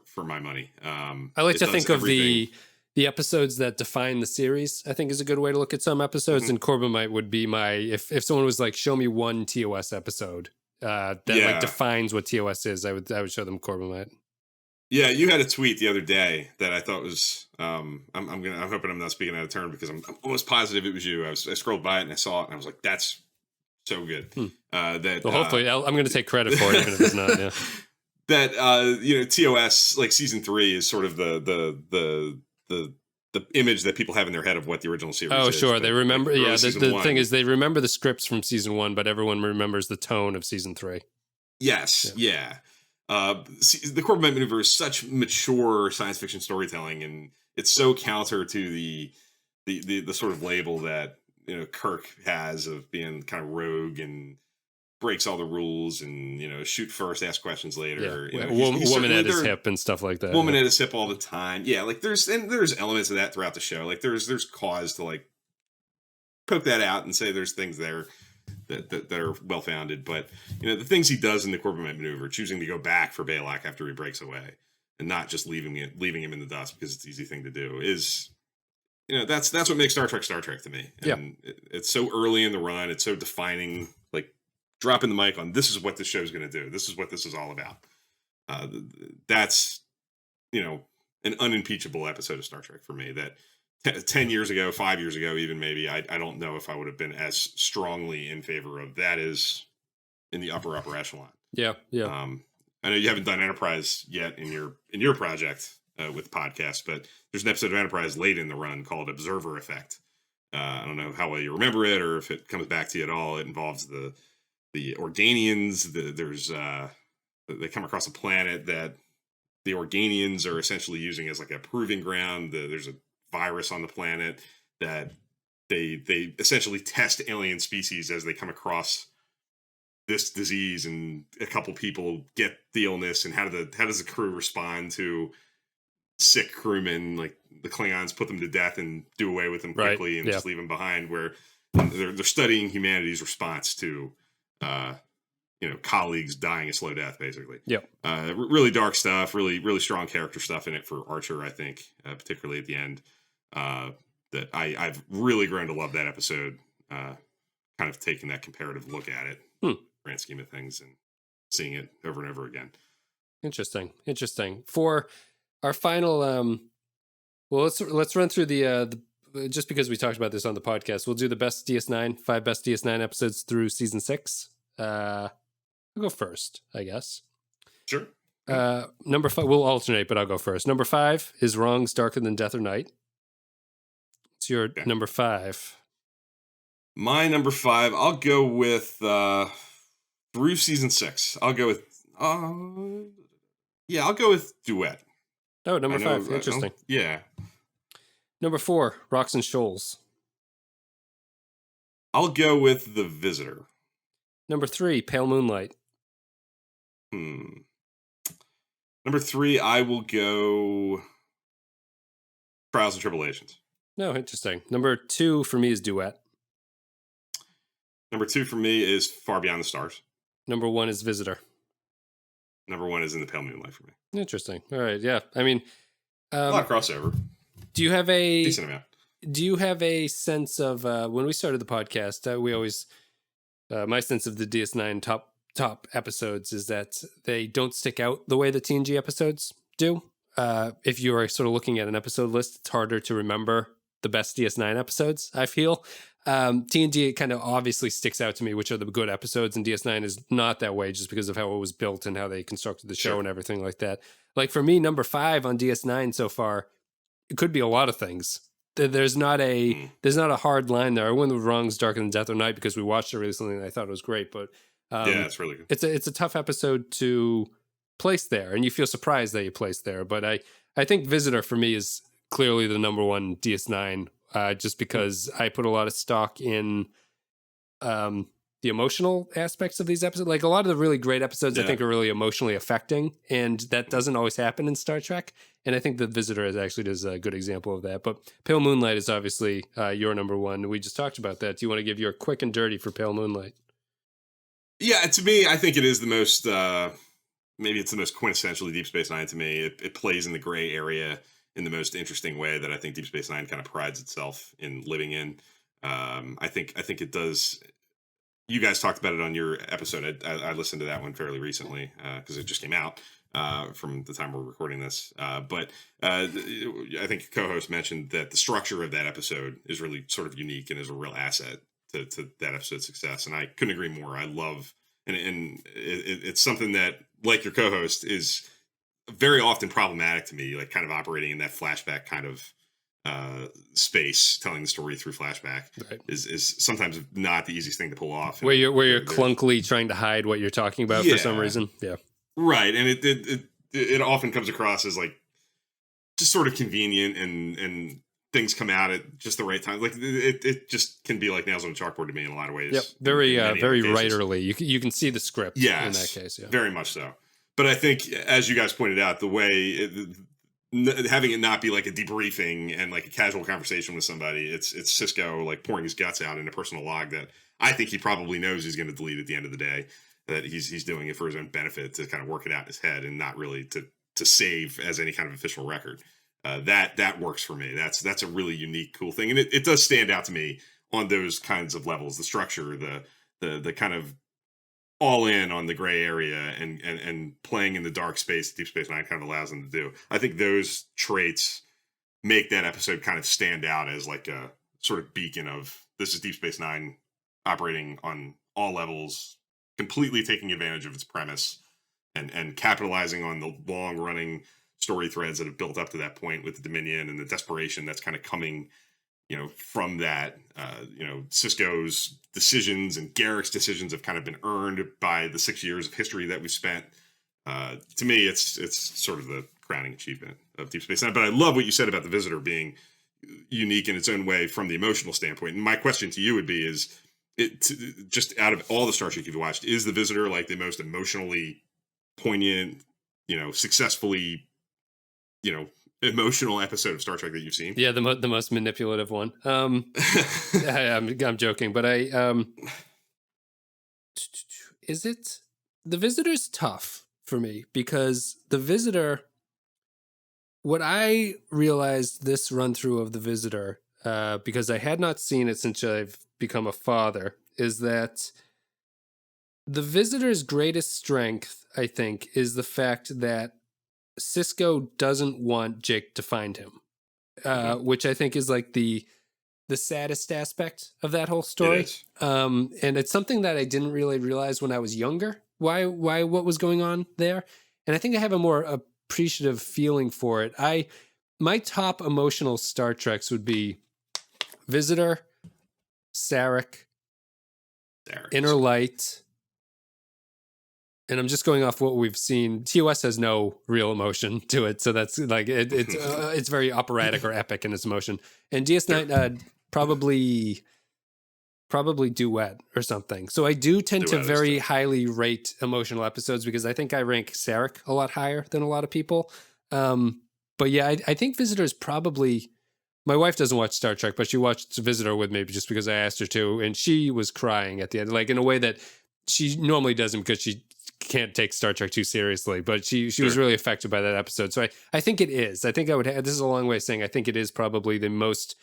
For my money. I like to think of the the episodes that define the series, I think, is a good way to look at some episodes. And Corbomite would be my, if someone was like, show me one TOS episode that like defines what TOS is, I would show them Corbomite. Yeah, you had a tweet the other day that I thought was I'm hoping I'm not speaking out of turn, because I'm almost positive it was you. I scrolled by it and I saw it and I was like, that's so good. That well, hopefully I'm going to take credit for it, even if it's not. Yeah. That you know, TOS, like season 3 is sort of the image that people have in their head of what the original series is. Oh, sure. They remember. Like, yeah. The thing is, they remember the scripts from season 1, but everyone remembers the tone of season 3. Yes. Yeah. The Corbomite maneuver is such mature science fiction storytelling, and it's so counter to the sort of label that, you know, Kirk has of being kind of rogue and breaks all the rules and, you know, shoot first, ask questions later. Yeah. You know, woman at his hip and stuff like that. Woman at his hip all the time. Yeah, like there's elements of that throughout the show. Like there's cause to like poke that out and say there's things there that are well founded. But, you know, the things he does in the Corbomite maneuver, choosing to go back for Balak after he breaks away and not just leaving him in the dust because it's an easy thing to do, is, you know, that's what makes Star Trek to me. And it's so early in the run. It's so defining, like dropping the mic on, this is what this show's going to do. This is what this is all about. That's, you know, an unimpeachable episode of Star Trek for me that 10 years ago, 5 years ago, even maybe, I don't know if I would have been as strongly in favor of. That is in the upper echelon. Yeah. Yeah. I know you haven't done Enterprise yet in your project with podcasts, but there's an episode of Enterprise late in the run called Observer Effect. I don't know how well you remember it or if it comes back to you at all. It involves the Organians. They come across a planet that the Organians are essentially using as like a proving ground. There's a virus on the planet that they essentially test alien species as they come across this disease, and a couple people get the illness, and how does the crew respond to sick crewmen? Like the Klingons put them to death and do away with them quickly and just leave them behind, where they're studying humanity's response to you know, colleagues dying a slow death, basically. Really dark stuff, really strong character stuff in it for Archer, I think, particularly at the end. That I've really grown to love that episode, kind of taking that comparative look at it, grand scheme of things, and seeing it over and over again. Interesting. For our final, well, let's run through the just because we talked about this on the podcast, we'll do the best DS9, 5 best DS9 episodes through season 6. I'll go first, I guess. Sure. Number 5, we'll alternate, but I'll go first. Number 5 is Wrong's Darker Than Death or Night. It's your number 5. My number 5, I'll go with through season 6. I'll go with I'll go with Duet. Oh, number 5. Interesting. Yeah. Number 4, Rocks and Shoals. I'll go with The Visitor. Number 3, Pale Moonlight. Number 3, I will go Trials and Tribulations. No, interesting. Number 2 for me is Duet. Number 2 for me is Far Beyond the Stars. Number 1 is Visitor. Number 1 is In the Pale Moonlight for me. Interesting. All right. Yeah. I mean, a lot of crossover. Do you have a decent amount? Do you have a sense of when we started the podcast? We always my sense of the DS9 top episodes is that they don't stick out the way the TNG episodes do. If you are sort of looking at an episode list, it's harder to remember the best DS9 episodes, I feel. TNG kind of obviously sticks out to me, which are the good episodes, and DS9 is not that way just because of how it was built and how they constructed the show and everything like that. Like for me, number 5 on DS9 so far, it could be a lot of things. There's not a hard line there. I went with Wrong's Darker Than Death or Night because we watched it recently and I thought it was great, but it's really good. It's a tough episode to place there, and you feel surprised that you placed there. But I think Visitor for me is clearly the number 1 DS9, just because I put a lot of stock in the emotional aspects of these episodes. Like a lot of the really great episodes, I think are really emotionally affecting, and that doesn't always happen in Star Trek. And I think The Visitor is a good example of that. But Pale Moonlight is obviously your number 1. We just talked about that. Do you want to give your quick and dirty for Pale Moonlight? Yeah, to me, I think it is the most, maybe it's the most quintessentially Deep Space Nine to me. It plays in the gray area. in the most interesting way that I think Deep Space Nine kind of prides itself in living in. I think it does. You guys talked about it on your episode. I listened to that one fairly recently because it just came out from the time we're recording this. But I think your co-host mentioned that the structure of that episode is really sort of unique and is a real asset to that episode's success. And I couldn't agree more. I love, and it's something that, like your co-host, is very often problematic to me, like kind of operating in that flashback kind of space, telling the story through flashback is sometimes not the easiest thing to pull off. Where you're clunkily trying to hide what you're talking about for some reason. Yeah. Right. And it often comes across as like just sort of convenient and things come out at just the right time. Like it just can be like nails on a chalkboard to me in a lot of ways. Yep. Very writerly. You can see the script in that case. Yeah. Very much so. But I think, as you guys pointed out, the way having it not be like a debriefing and like a casual conversation with somebody, it's Sisko like pouring his guts out in a personal log that I think he probably knows he's going to delete at the end of the day, that he's doing it for his own benefit to kind of work it out in his head and not really to save as any kind of official record. That works for me. That's a really unique, cool thing. And it does stand out to me on those kinds of levels, the structure, the kind of all in on the gray area and playing in the dark space Deep Space Nine kind of allows them to do. I think those traits make that episode kind of stand out as like a sort of beacon of this is Deep Space Nine operating on all levels, completely taking advantage of its premise and capitalizing on the long running story threads that have built up to that point with the Dominion and the desperation that's kind of coming, from that. Sisko's decisions and Garrick's decisions have kind of been earned by the 6 years of history that we've spent. To me, it's sort of the crowning achievement of Deep Space Nine. But I love what you said about the Visitor being unique in its own way from the emotional standpoint. And my question to you would be: just out of all the Star Trek you've watched, is the Visitor like the most emotionally poignant, successfully, emotional episode of Star Trek that you've seen? Yeah, the most manipulative one. I'm joking, but is it? The Visitor's tough for me because the Visitor. What I realized this run through of the Visitor, because I had not seen it since I've become a father, is that the Visitor's greatest strength, I think, is the fact that Sisko doesn't want Jake to find him, which I think is like the saddest aspect of that whole story. And it's something that I didn't really realize when I was younger, what was going on there. And I think I have a more appreciative feeling for it. My top emotional Star Treks would be Visitor, Sarek, Inner Light. And I'm just going off what we've seen. TOS has no real emotion to it, so that's like it's very operatic or epic in its emotion. And DS9 probably Duet or something. So I do tend to very highly rate emotional episodes because I think I rank Sarek a lot higher than a lot of people. But yeah, I think Visitor is probably. My wife doesn't watch Star Trek, but she watched Visitor with me just because I asked her to, and she was crying at the end, like in a way that she normally doesn't because she can't take Star Trek too seriously, but she was really affected by that episode. So I think it is. I think I would have, this is a long way of saying I think it is probably the most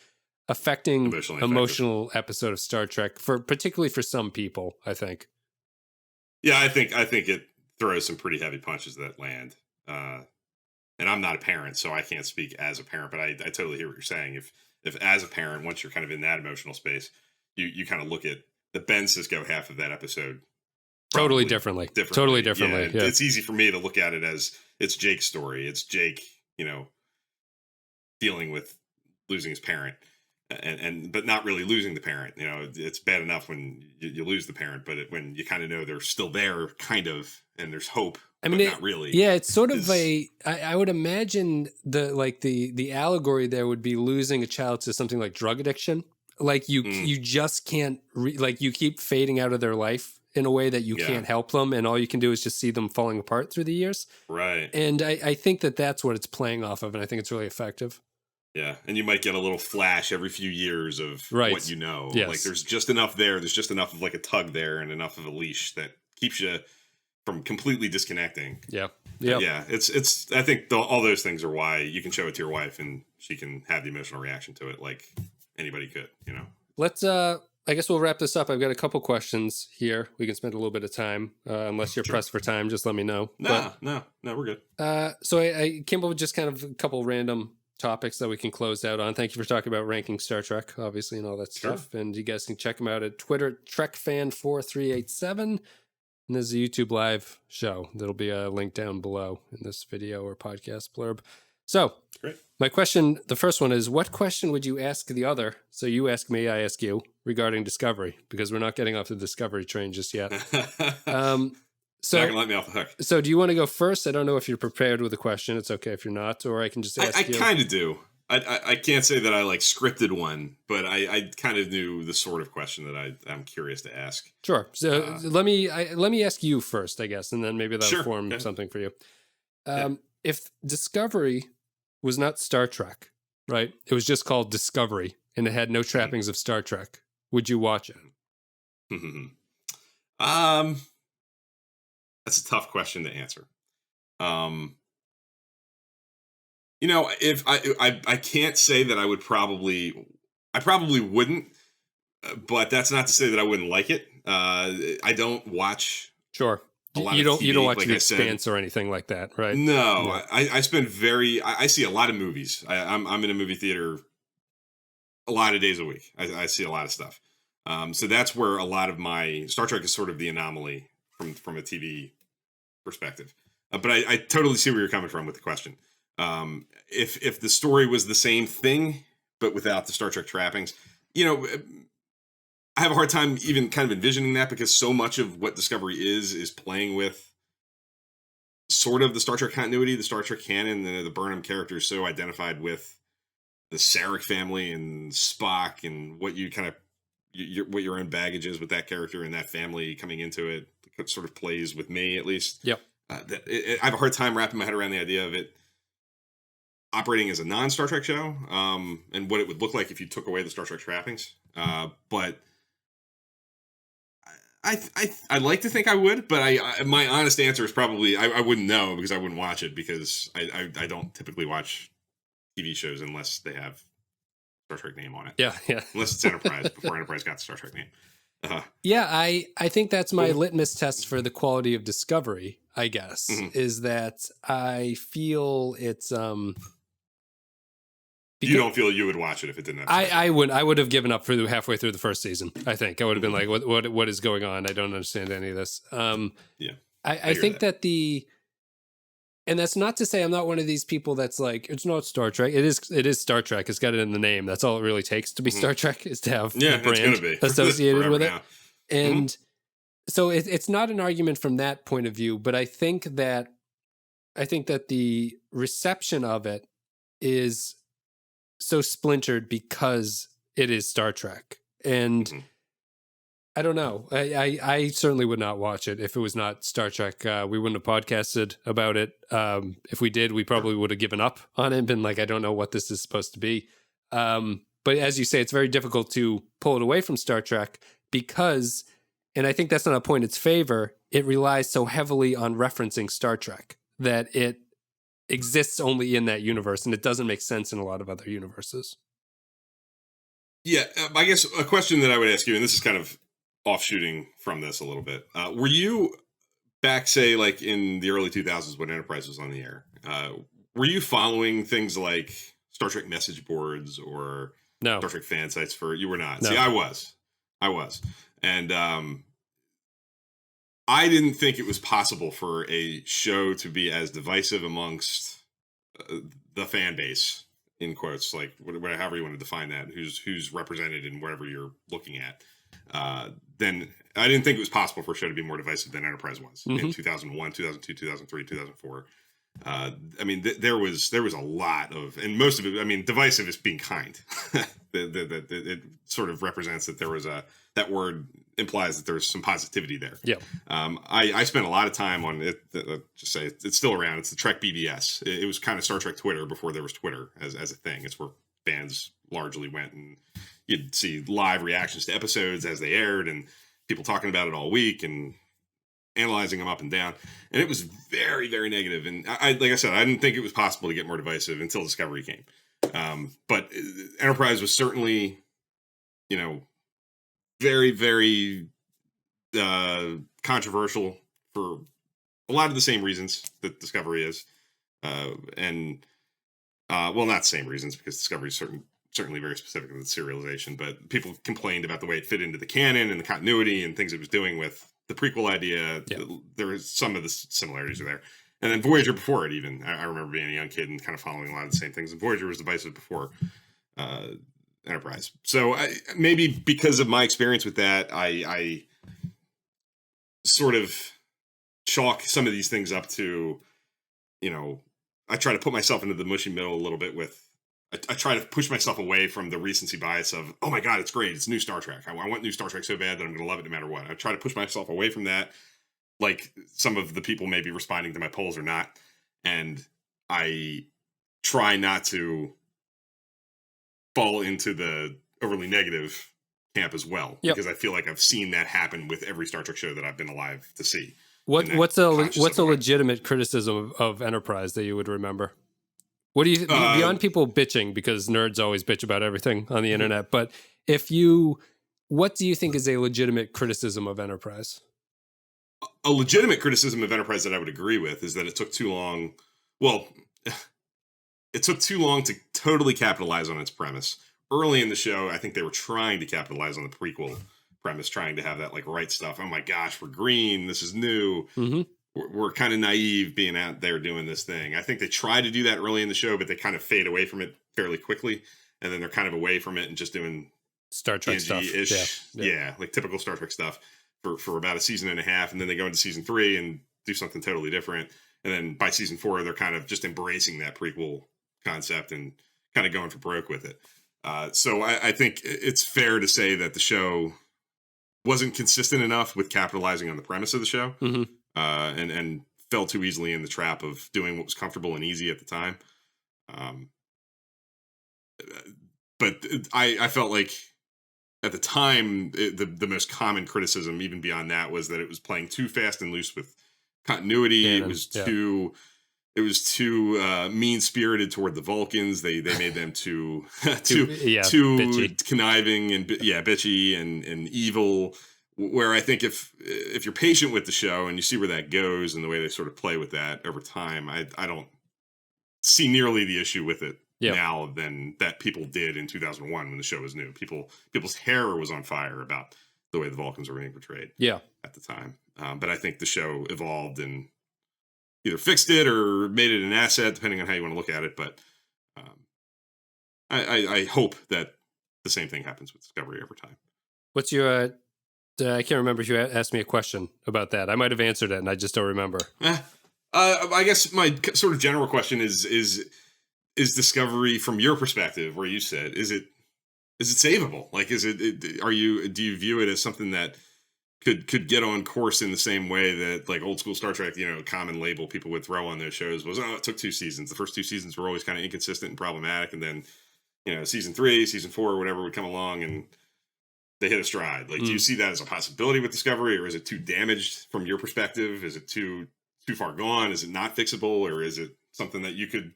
affecting emotional episode of Star Trek particularly for some people, I think. Yeah, I think it throws some pretty heavy punches that land. And I'm not a parent, so I can't speak as a parent, but I totally hear what you're saying. If as a parent, once you're kind of in that emotional space, you kind of look at the Ben Sisko half of that episode totally differently. Totally differently. Yeah. It's easy for me to look at it as it's Jake's story. It's Jake, dealing with losing his parent, but not really losing the parent. It's bad enough when you lose the parent, but when you kind of know they're still there, kind of, and there's hope. I mean, not really. Yeah, it's sort of I would imagine the allegory there would be losing a child to something like drug addiction. Like you just can't you keep fading out of their life in a way that you can't help them, and all you can do is just see them falling apart through the years. Right. And I think that's what it's playing off of, and I think it's really effective. Yeah, and you might get a little flash every few years of what you know. Yes. Like there's just enough there. There's just enough of like a tug there and enough of a leash that keeps you from completely disconnecting. Yeah. Yeah. It's, I think all those things are why you can show it to your wife and she can have the emotional reaction to it like anybody could, you know? Let's, I guess we'll wrap this up. I've got a couple questions here. We can spend a little bit of time. Unless you're pressed for time, just let me know. No, we're good. So I came up with just kind of a couple random topics that we can close out on. Thank you for talking about ranking Star Trek, obviously, and all that stuff. And you guys can check them out at Twitter, Trekfan4387. And there's a YouTube live show. There'll be a link down below in this video or podcast blurb. So, great. My question, the first one is, what question would you ask the other? So you ask me, I ask you, regarding Discovery, because we're not getting off the Discovery train just yet. So not gonna let me off the hook. So do you want to go first? I don't know if you're prepared with a question. It's okay if you're not, or I can just ask you. I kind of do. I can't say that I like scripted one, but I kind of knew the sort of question that I'm curious to ask. Sure. So let me ask you first, I guess, and then maybe that'll form something for you. If Discovery was not Star Trek, right? It was just called Discovery, and it had no trappings of Star Trek. Would you watch it? That's a tough question to answer. You know, if I can't say that I probably wouldn't, but that's not to say that I wouldn't like it. I don't watch. Sure. You don't watch like The Expanse or anything like that, right? No, I spend I see a lot of movies. I'm in a movie theater a lot of days a week. I see a lot of stuff. So that's where a lot of my Star Trek is sort of the anomaly from a TV perspective. But I totally see where you're coming from with the question. If the story was the same thing, but without the Star Trek trappings, you know, I have a hard time even kind of envisioning that, because so much of what Discovery is playing with sort of the Star Trek continuity, the Star Trek canon. The Burnham character is so identified with the Sarek family and Spock, and what you kind of what your own baggage is with that character and that family coming into it. It sort of plays with me, at least. Yep. I have a hard time wrapping my head around the idea of it operating as a non-Star Trek show, and what it would look like if you took away the Star Trek trappings. But I like to think I would, but my honest answer is probably I wouldn't know, because I wouldn't watch it, because I don't typically watch TV shows unless they have Star Trek name on it. Yeah. Unless it's Enterprise, before Enterprise got the Star Trek name. Yeah, I think that's my litmus test for the quality of Discovery, I guess, is that I feel it's you don't feel you would watch it if it didn't have I would have given up halfway through the first season. I think I would have been like, what is going on? I don't understand any of this. I think that and that's not to say I'm not one of these people that's like, it's not Star Trek. It is Star Trek. It's got it in the name. That's all it really takes to be Star Trek, is to have the brand associated with it. And so it's not an argument from that point of view, but I think that the reception of it is so splintered because it is Star Trek. And I don't know. I certainly would not watch it if it was not Star Trek. We wouldn't have podcasted about it. If we did, we probably would have given up on it and been like, I don't know what this is supposed to be. But as you say, it's very difficult to pull it away from Star Trek because, and I think that's not a point in its favor, it relies so heavily on referencing Star Trek that it exists only in that universe, and it doesn't make sense in a lot of other universes. Yeah, I guess a question that I would ask you, and this is kind of offshooting from this a little bit. Were you back, say, like in the early 2000s when Enterprise was on the air? Were you following things like Star Trek message boards or Star Trek fan sites? You were not. No. See, I was, and I didn't think it was possible for a show to be as divisive amongst the fan base, in quotes, like however you want to define that, who's represented in whatever you're looking at. Then I didn't think it was possible for a show to be more divisive than Enterprise was in 2001, 2002, 2003, 2004. I mean, there was a lot of, and most of it, I mean, divisive is being kind. It sort of represents that there was that word implies that there's some positivity there. Yeah. I spent a lot of time on it. Just say it's still around. It's the Trek BBS. It was kind of Star Trek Twitter before there was Twitter as a thing. It's where fans largely went, and you'd see live reactions to episodes as they aired and people talking about it all week. And analyzing them up and down, and it was very, very negative. And like I said, I didn't think it was possible to get more divisive until Discovery came. But Enterprise was certainly, very, very controversial for a lot of the same reasons that Discovery is. Well, not the same reasons, because Discovery is certainly very specific in the serialization, but people complained about the way it fit into the canon and the continuity and things it was doing with the prequel idea. Yeah. There was some of the similarities are there. And then Voyager before it, even. I remember being a young kid and kind of following a lot of the same things. And Voyager was divisive before Enterprise. So maybe because of my experience with that, I sort of chalk some of these things up to, I try to put myself into the mushy middle a little bit with, I try to push myself away from the recency bias of, oh my God, it's great. It's new Star Trek. I want new Star Trek so bad that I'm going to love it no matter what. I try to push myself away from that, like some of the people may be responding to my polls or not. And I try not to fall into the overly negative camp as well, because I feel like I've seen that happen with every Star Trek show that I've been alive to see. What's a legitimate criticism of Enterprise that you would remember? What do you beyond people bitching, because nerds always bitch about everything on the internet, but what do you think is a legitimate criticism of Enterprise? A legitimate criticism of Enterprise that I would agree with is that it took too long. Well, it took too long to totally capitalize on its premise. Early in the show, I think they were trying to capitalize on the prequel premise, trying to have that like right stuff. Oh my gosh, we're green. This is new. Mm-hmm. We're kind of naive being out there doing this thing. I think they try to do that early in the show, but they kind of fade away from it fairly quickly. And then they're kind of away from it and just doing Star Trek stuff. Yeah, like typical Star Trek stuff for about a season and a half. And then they go into season 3 and do something totally different. And then by season 4, they're kind of just embracing that prequel concept and kind of going for broke with it. So I think it's fair to say that the show wasn't consistent enough with capitalizing on the premise of the show. Mm-hmm. And fell too easily in the trap of doing what was comfortable and easy at the time. But I felt like at the time, the most common criticism, even beyond that, was that it was playing too fast and loose with continuity. It was too mean-spirited toward the Vulcans. They made them too bitchy. Conniving and bitchy and evil. Where I think if you're patient with the show and you see where that goes and the way they sort of play with that over time, I don't see nearly the issue with it now than that people did in 2001 when the show was new. People's hair was on fire about the way the Vulcans were being portrayed at the time. But I think the show evolved and either fixed it or made it an asset, depending on how you want to look at it. But I hope that the same thing happens with Discovery over time. What's your... I can't remember if you asked me a question about that. I might have answered it, and I just don't remember. I guess my sort of general question is Discovery, from your perspective, where you sit, is it savable? Like, do you view it as something that could get on course in the same way that like old school Star Trek, a common label people would throw on those shows was, it took 2 seasons. The first 2 seasons were always kind of inconsistent and problematic, and then season 3, season 4, whatever would come along and they hit a stride. Like, do you see that as a possibility with Discovery, or is it too damaged from your perspective? Is it too far gone? Is it not fixable, or is it something that you could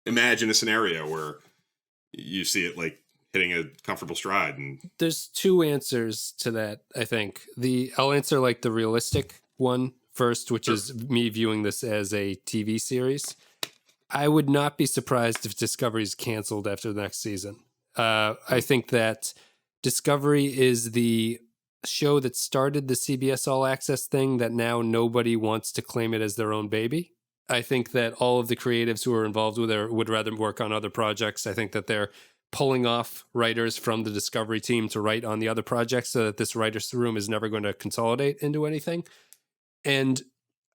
imagine a scenario where you see it like hitting a comfortable stride? And there's 2 answers to that. I think I'll answer like the realistic one first, which is me viewing this as a TV series. I would not be surprised if Discovery is canceled after the next season. I think that Discovery is the show that started the CBS All Access thing that now nobody wants to claim it as their own baby. I think that all of the creatives who are involved with it would rather work on other projects. I think that they're pulling off writers from the Discovery team to write on the other projects so that this writer's room is never going to consolidate into anything. And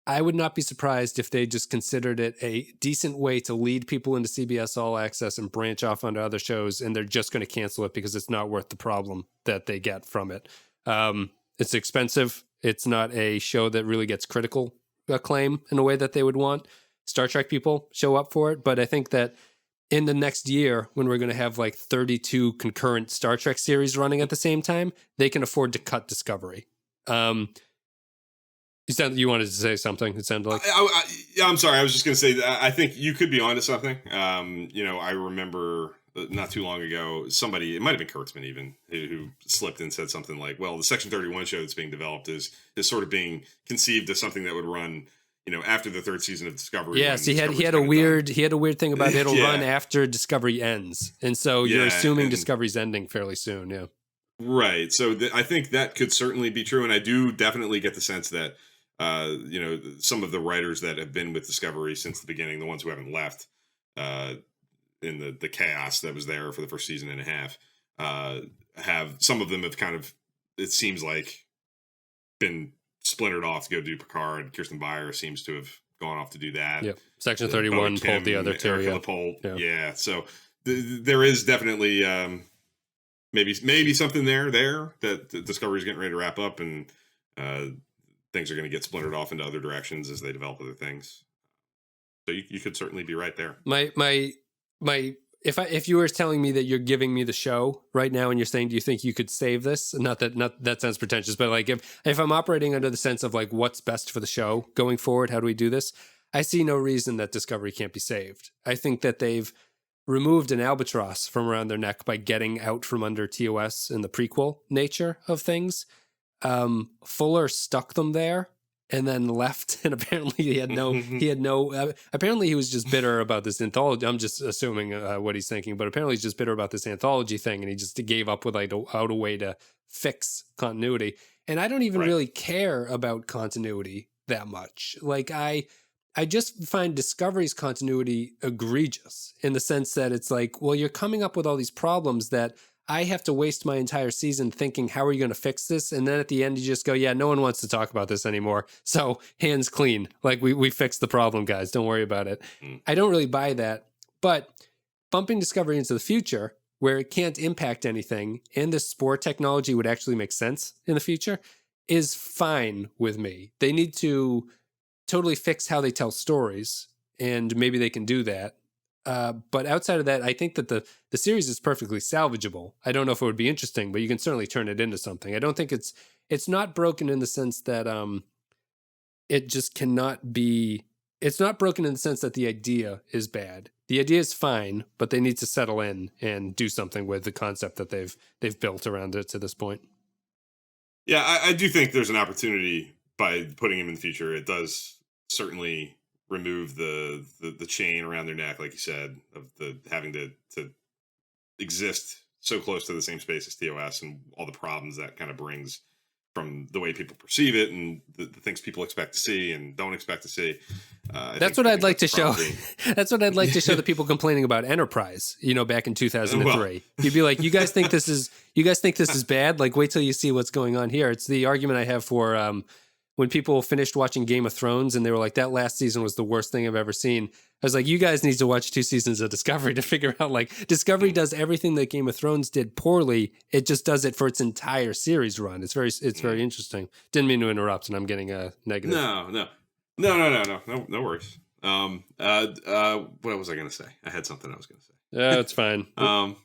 I would not be surprised if they just considered it a decent way to lead people into CBS All Access and branch off onto other shows, and they're just going to cancel it because it's not worth the problem that they get from it. It's expensive. It's not a show that really gets critical acclaim in a way that they would want. Star Trek people show up for it, but I think that in the next year, when we're going to have like 32 concurrent Star Trek series running at the same time, they can afford to cut Discovery. You wanted to say something. It sounded like. Yeah, I'm sorry. I was just going to say that I think you could be onto something. I remember not too long ago, somebody, it might have been Kurtzman even, who slipped and said something like, well, the Section 31 show that's being developed is sort of being conceived as something that would run, after the third season of Discovery. Yes, he had a weird thing about it'll run after Discovery ends. And so you're assuming Discovery's ending fairly soon. Yeah. Right. So I think that could certainly be true. And I do definitely get the sense that, some of the writers that have been with Discovery since the beginning, the ones who haven't left, in the chaos that was there for the first season and a half, some of them have kind of, it seems like, been splintered off to go do Picard. Kirsten Beyer seems to have gone off to do that. Yep. Section 31 pulled the other two. Yeah. So there is definitely maybe something there that Discovery is getting ready to wrap up, and things are going to get splintered off into other directions as they develop other things. So you could certainly be right there. If you were telling me that you're giving me the show right now and you're saying, do you think you could save this? Not that sounds pretentious, but like if I'm operating under the sense of like what's best for the show going forward, how do we do this? I see no reason that Discovery can't be saved. I think that they've removed an albatross from around their neck by getting out from under TOS and the prequel nature of things. Fuller stuck them there and then left, and apparently he had no apparently he was just bitter about this anthology. I'm just assuming what he's thinking, but apparently he's just bitter about this anthology thing, and he just gave up without a way to fix continuity. And I don't even really care about continuity that much. Like I just find Discovery's continuity egregious in the sense that it's like, well, you're coming up with all these problems that I have to waste my entire season thinking, how are you going to fix this? And then at the end, you just go, yeah, no one wants to talk about this anymore. So hands clean. Like we fixed the problem, guys. Don't worry about it. I don't really buy that. But bumping Discovery into the future where it can't impact anything and the spore technology would actually make sense in the future is fine with me. They need to totally fix how they tell stories, and maybe they can do that. But outside of that, I think that the series is perfectly salvageable. I don't know if it would be interesting, but you can certainly turn it into something. I don't think it's not broken in the sense that it just cannot be. It's not broken in the sense that the idea is bad. The idea is fine, but they need to settle in and do something with the concept that they've built around it to this point. Yeah, I do think there's an opportunity by putting him in the future. It does certainly remove the chain around their neck, like you said, of the having to exist so close to the same space as TOS and all the problems that kind of brings from the way people perceive it and the things people expect to see and don't expect to see. That's what I'd like to show. That's what I'd like to show the people complaining about Enterprise, back in 2003. You'd be like, you guys think this is bad? Like, wait till you see what's going on here. It's the argument I have for when people finished watching Game of Thrones and they were like, that last season was the worst thing I've ever seen. I was like, you guys need to watch 2 seasons of Discovery to figure out, like, Discovery does everything that Game of Thrones did poorly. It just does it for its entire series run. It's very interesting. Didn't mean to interrupt, and I'm getting a negative. No worries. What was I going to say? I had something I was going to say. Yeah, it's fine. I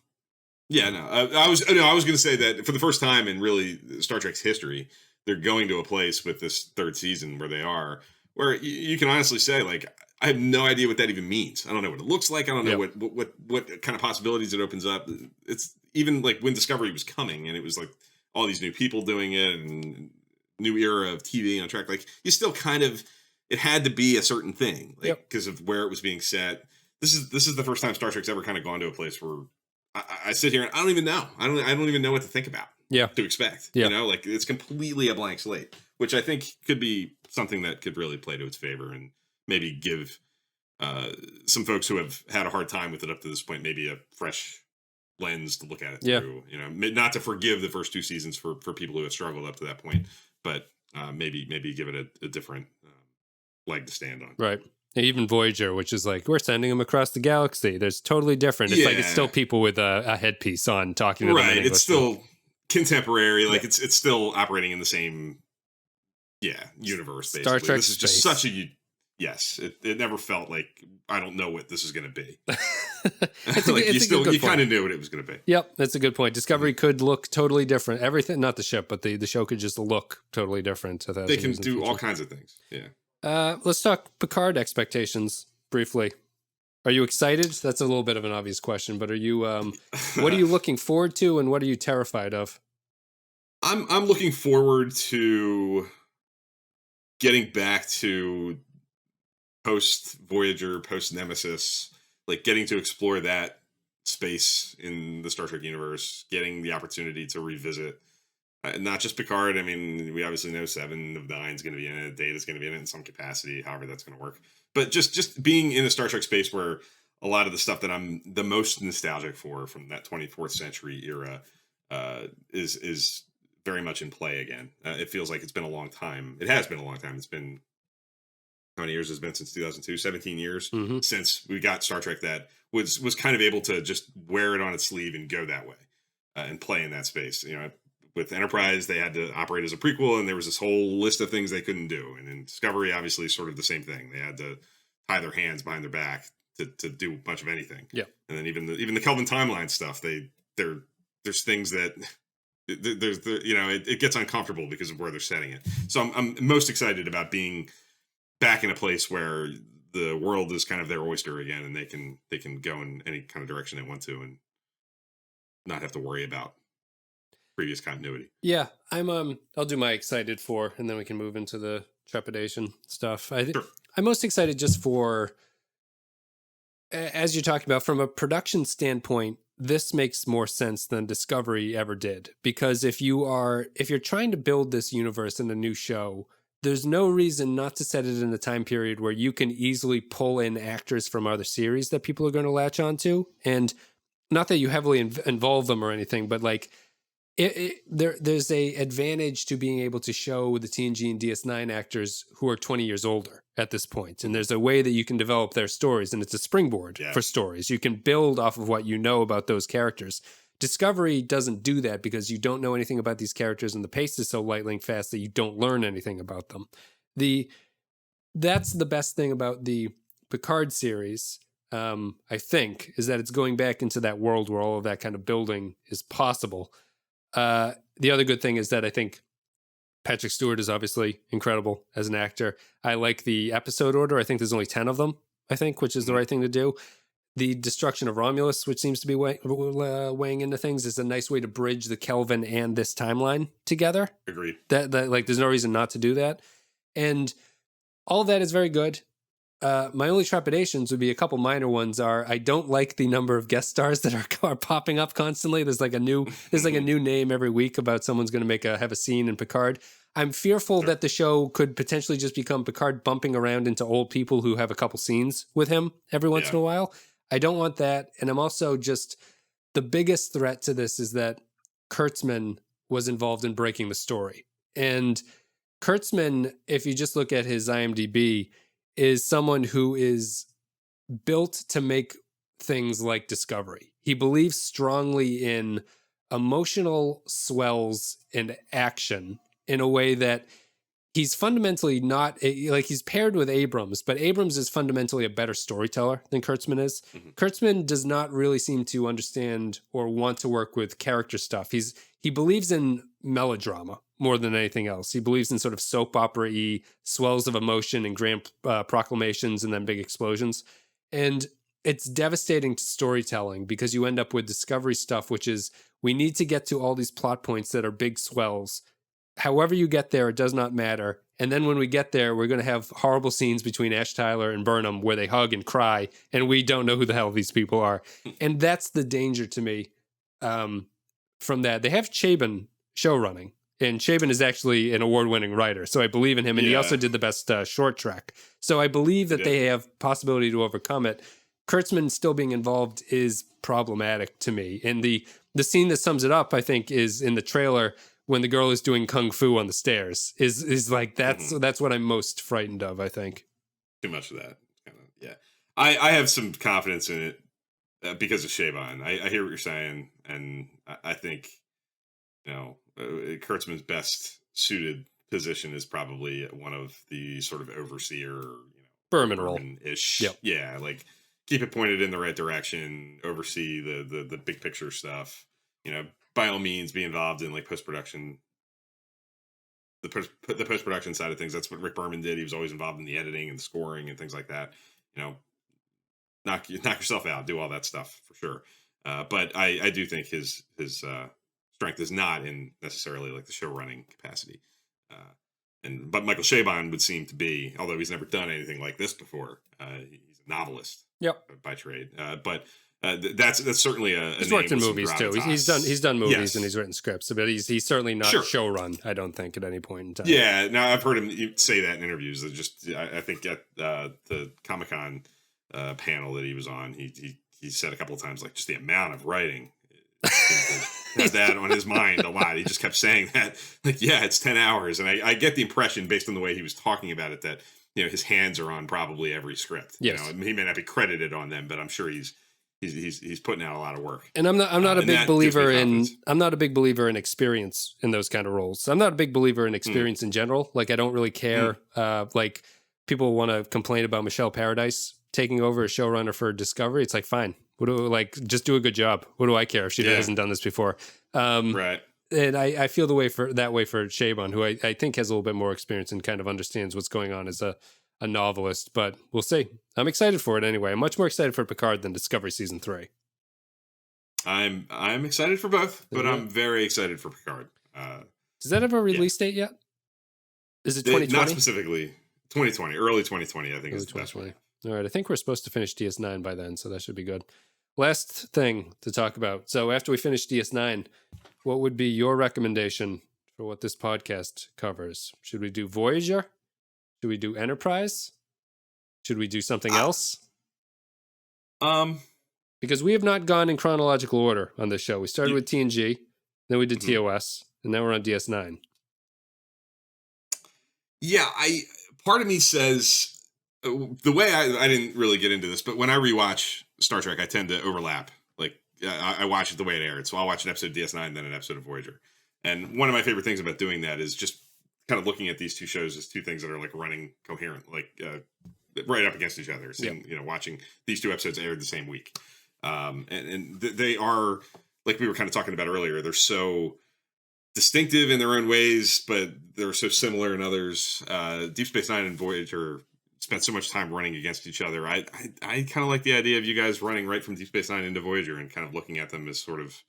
was going to say that for the first time in really Star Trek's history, they're going to a place with this third season where you can honestly say, like, I have no idea what that even means. I don't know what it looks like. I don't know what kind of possibilities it opens up. It's even like when Discovery was coming and it was like all these new people doing it and new era of TV on Trek. Like, you still kind of, it had to be a certain thing, like, because of where it was being set. This is the first time Star Trek's ever kind of gone to a place where I sit here and I don't even know. I don't even know what to think about. To expect, like, it's completely a blank slate, which I think could be something that could really play to its favor and maybe give some folks who have had a hard time with it up to this point maybe a fresh lens to look at it through. Not to forgive the first 2 seasons for people who have struggled up to that point, but maybe give it a different leg to stand on. Right. Even Voyager, which is like, we're sending them across the galaxy. There's totally different. It's like it's still people with a headpiece on talking to them in English. It's still contemporary, like it's still operating in the same universe, basically. Star Trek this is just such a Yes, it never felt like I don't know what this is going to be. Like you kind of knew what it was going to be. Yep, that's a good point. Discovery could look totally different. Everything, not the ship, but the show could just look totally different. They can do all kinds of things. Yeah. Let's talk Picard expectations briefly. Are you excited? That's a little bit of an obvious question, but are you? What are you looking forward to, and what are you terrified of? I'm looking forward to getting back to post Voyager, post Nemesis, like getting to explore that space in the Star Trek universe, getting the opportunity to revisit not just Picard. I mean, we obviously know 7 of 9 is going to be in it, Data's going to be in it in some capacity, however that's going to work. But just being in a Star Trek space where a lot of the stuff that I'm the most nostalgic for from that 24th century era is very much in play again. It feels like it's been a long time. It has been a long time. It's been, how many years has it been since 2002? 17 years since we got Star Trek that was kind of able to just wear it on its sleeve and go that way and play in that space. You know, with Enterprise, they had to operate as a prequel, and there was this whole list of things they couldn't do. And in Discovery, obviously, sort of the same thing. They had to tie their hands behind their back to do a bunch of anything. Yeah. And then even the Kelvin timeline stuff, there's things that it gets uncomfortable because of where they're setting it. So I'm most excited about being back in a place where the world is kind of their oyster again, and they can go in any kind of direction they want to and not have to worry about previous continuity. Yeah, I'll do my excited for, and then we can move into the trepidation stuff. Sure. I'm most excited just for, as you're talking about, from a production standpoint, this makes more sense than Discovery ever did. Because if you're trying to build this universe in a new show, there's no reason not to set it in a time period where you can easily pull in actors from other series that people are going to latch onto. And not that you heavily involve them or anything, but like there's a advantage to being able to show the TNG and DS9 actors who are 20 years older at this point. And there's a way that you can develop their stories, and it's a springboard for stories. You can build off of what you know about those characters. Discovery doesn't do that because you don't know anything about these characters, and the pace is so lightning fast that you don't learn anything about them. That's the best thing about the Picard series, I think, is that it's going back into that world where all of that kind of building is possible. The other good thing is that I think Patrick Stewart is obviously incredible as an actor. I like the episode order. I think there's only 10 of them, which is the right thing to do. The destruction of Romulus, which seems to be weighing into things, is a nice way to bridge the Kelvin and this timeline together. Agreed. That like, there's no reason not to do that. And all of that is very good. My only trepidations would be a couple minor ones. I don't like the number of guest stars that are popping up constantly. There's like a new name every week about someone's going to have a scene in Picard. I'm fearful that the show could potentially just become Picard bumping around into old people who have a couple scenes with him every once in a while. I don't want that. And I'm also the biggest threat to this is that Kurtzman was involved in breaking the story. And Kurtzman, if you just look at his IMDb, is someone who is built to make things like Discovery. He believes strongly in emotional swells and action in a way that he's fundamentally not he's paired with Abrams, but Abrams is fundamentally a better storyteller than Kurtzman is. Mm-hmm. Kurtzman does not really seem to understand or want to work with character stuff. He believes in melodrama more than anything else. He believes in sort of soap opera-y swells of emotion and grand proclamations and then big explosions. And it's devastating to storytelling because you end up with Discovery stuff, which is we need to get to all these plot points that are big swells. However you get there, it does not matter. And then when we get there, we're going to have horrible scenes between Ash Tyler and Burnham where they hug and cry, and we don't know who the hell these people are. And that's the danger to me from that. They have Chabon show running, and Chabon is actually an award-winning writer, so I believe in him. And he also did the best short trek. So I believe that they have possibility to overcome it. Kurtzman still being involved is problematic to me. And the scene that sums it up, I think, is in the trailer when the girl is doing kung fu on the stairs. Is like that's what I'm most frightened of, I think. Too much of that. Yeah. I have some confidence in it because of Chabon. I hear what you're saying, and I think Kurtzman's best suited position is probably one of the sort of overseer, Berman role. Berman-ish. Yep. Yeah, like keep it pointed in the right direction, oversee the big picture stuff. By all means, be involved in like post-production. The post-production side of things, that's what Rick Berman did. He was always involved in the editing and the scoring and things like that. Knock yourself out, do all that stuff for sure. But I do think his strength is not in necessarily like the show running capacity. But Michael Chabon would seem to be, although he's never done anything like this before. He's a novelist, by trade. But that's certainly a. He's worked in movies too. He's done movies and he's written scripts, but he's certainly not show run. I don't think at any point in time. Yeah, now I've heard him say that in interviews. I think at the Comic-Con panel that he was on, he said a couple of times like just the amount of writing. Had that on his mind a lot. He just kept saying that, like, yeah, it's 10 hours. And I get the impression based on the way he was talking about it that, his hands are on probably every script. Yes. He may not be credited on them, but I'm sure he's putting out a lot of work. And I'm not a big believer in experience in those kind of roles. I'm not a big believer in experience in general. Like, I don't really care. Like, people want to complain about Michelle Paradise taking over as showrunner for Discovery. It's like, fine. Just do a good job. What do I care if she hasn't done this before? Right. And I feel that way for Chabon, who I think has a little bit more experience and kind of understands what's going on as a novelist. But we'll see. I'm excited for it anyway. I'm much more excited for Picard than Discovery Season 3. I'm excited for both, but I'm very excited for Picard. Does that have a release date yet? Is it 2020? Not specifically 2020, early 2020, I think is the best way. All right, I think we're supposed to finish DS9 by then, so that should be good. Last thing to talk about. So after we finish DS9, what would be your recommendation for what this podcast covers? Should we do Voyager? Should we do Enterprise? Should we do something else? Because we have not gone in chronological order on this show. We started with TNG, then we did TOS, and now we're on DS9. Yeah, part of me says... The way I didn't really get into this, but when I rewatch Star Trek, I tend to overlap. Like, I watch it the way it aired. So I'll watch an episode of DS9, then an episode of Voyager. And one of my favorite things about doing that is just kind of looking at these two shows as two things that are like running coherent, like right up against each other. So, watching these two episodes aired the same week. And they are, like we were kind of talking about earlier, they're so distinctive in their own ways, but they're so similar in others. Deep Space Nine and Voyager spent so much time running against each other. I kind of like the idea of you guys running right from Deep Space Nine into Voyager and kind of looking at them as sort of,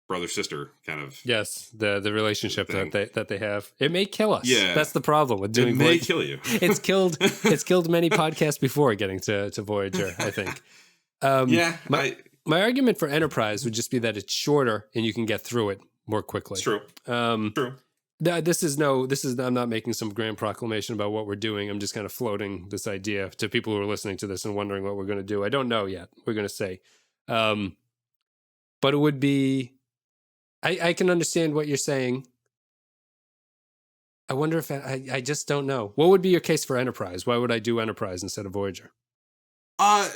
brother sister kind of. Yes, the relationship that they have. It may kill us. Yeah, that's the problem with doing. It may kill you. It's killed many podcasts before getting to Voyager, I think. My argument for Enterprise would just be that it's shorter and you can get through it more quickly. It's true. True. I'm not making some grand proclamation about what we're doing. I'm just kind of floating this idea to people who are listening to this and wondering what we're going to do. I don't know yet. We're going to say. But it would be, I can understand what you're saying. I wonder if I just don't know. What would be your case for Enterprise? Why would I do Enterprise instead of Voyager? Well,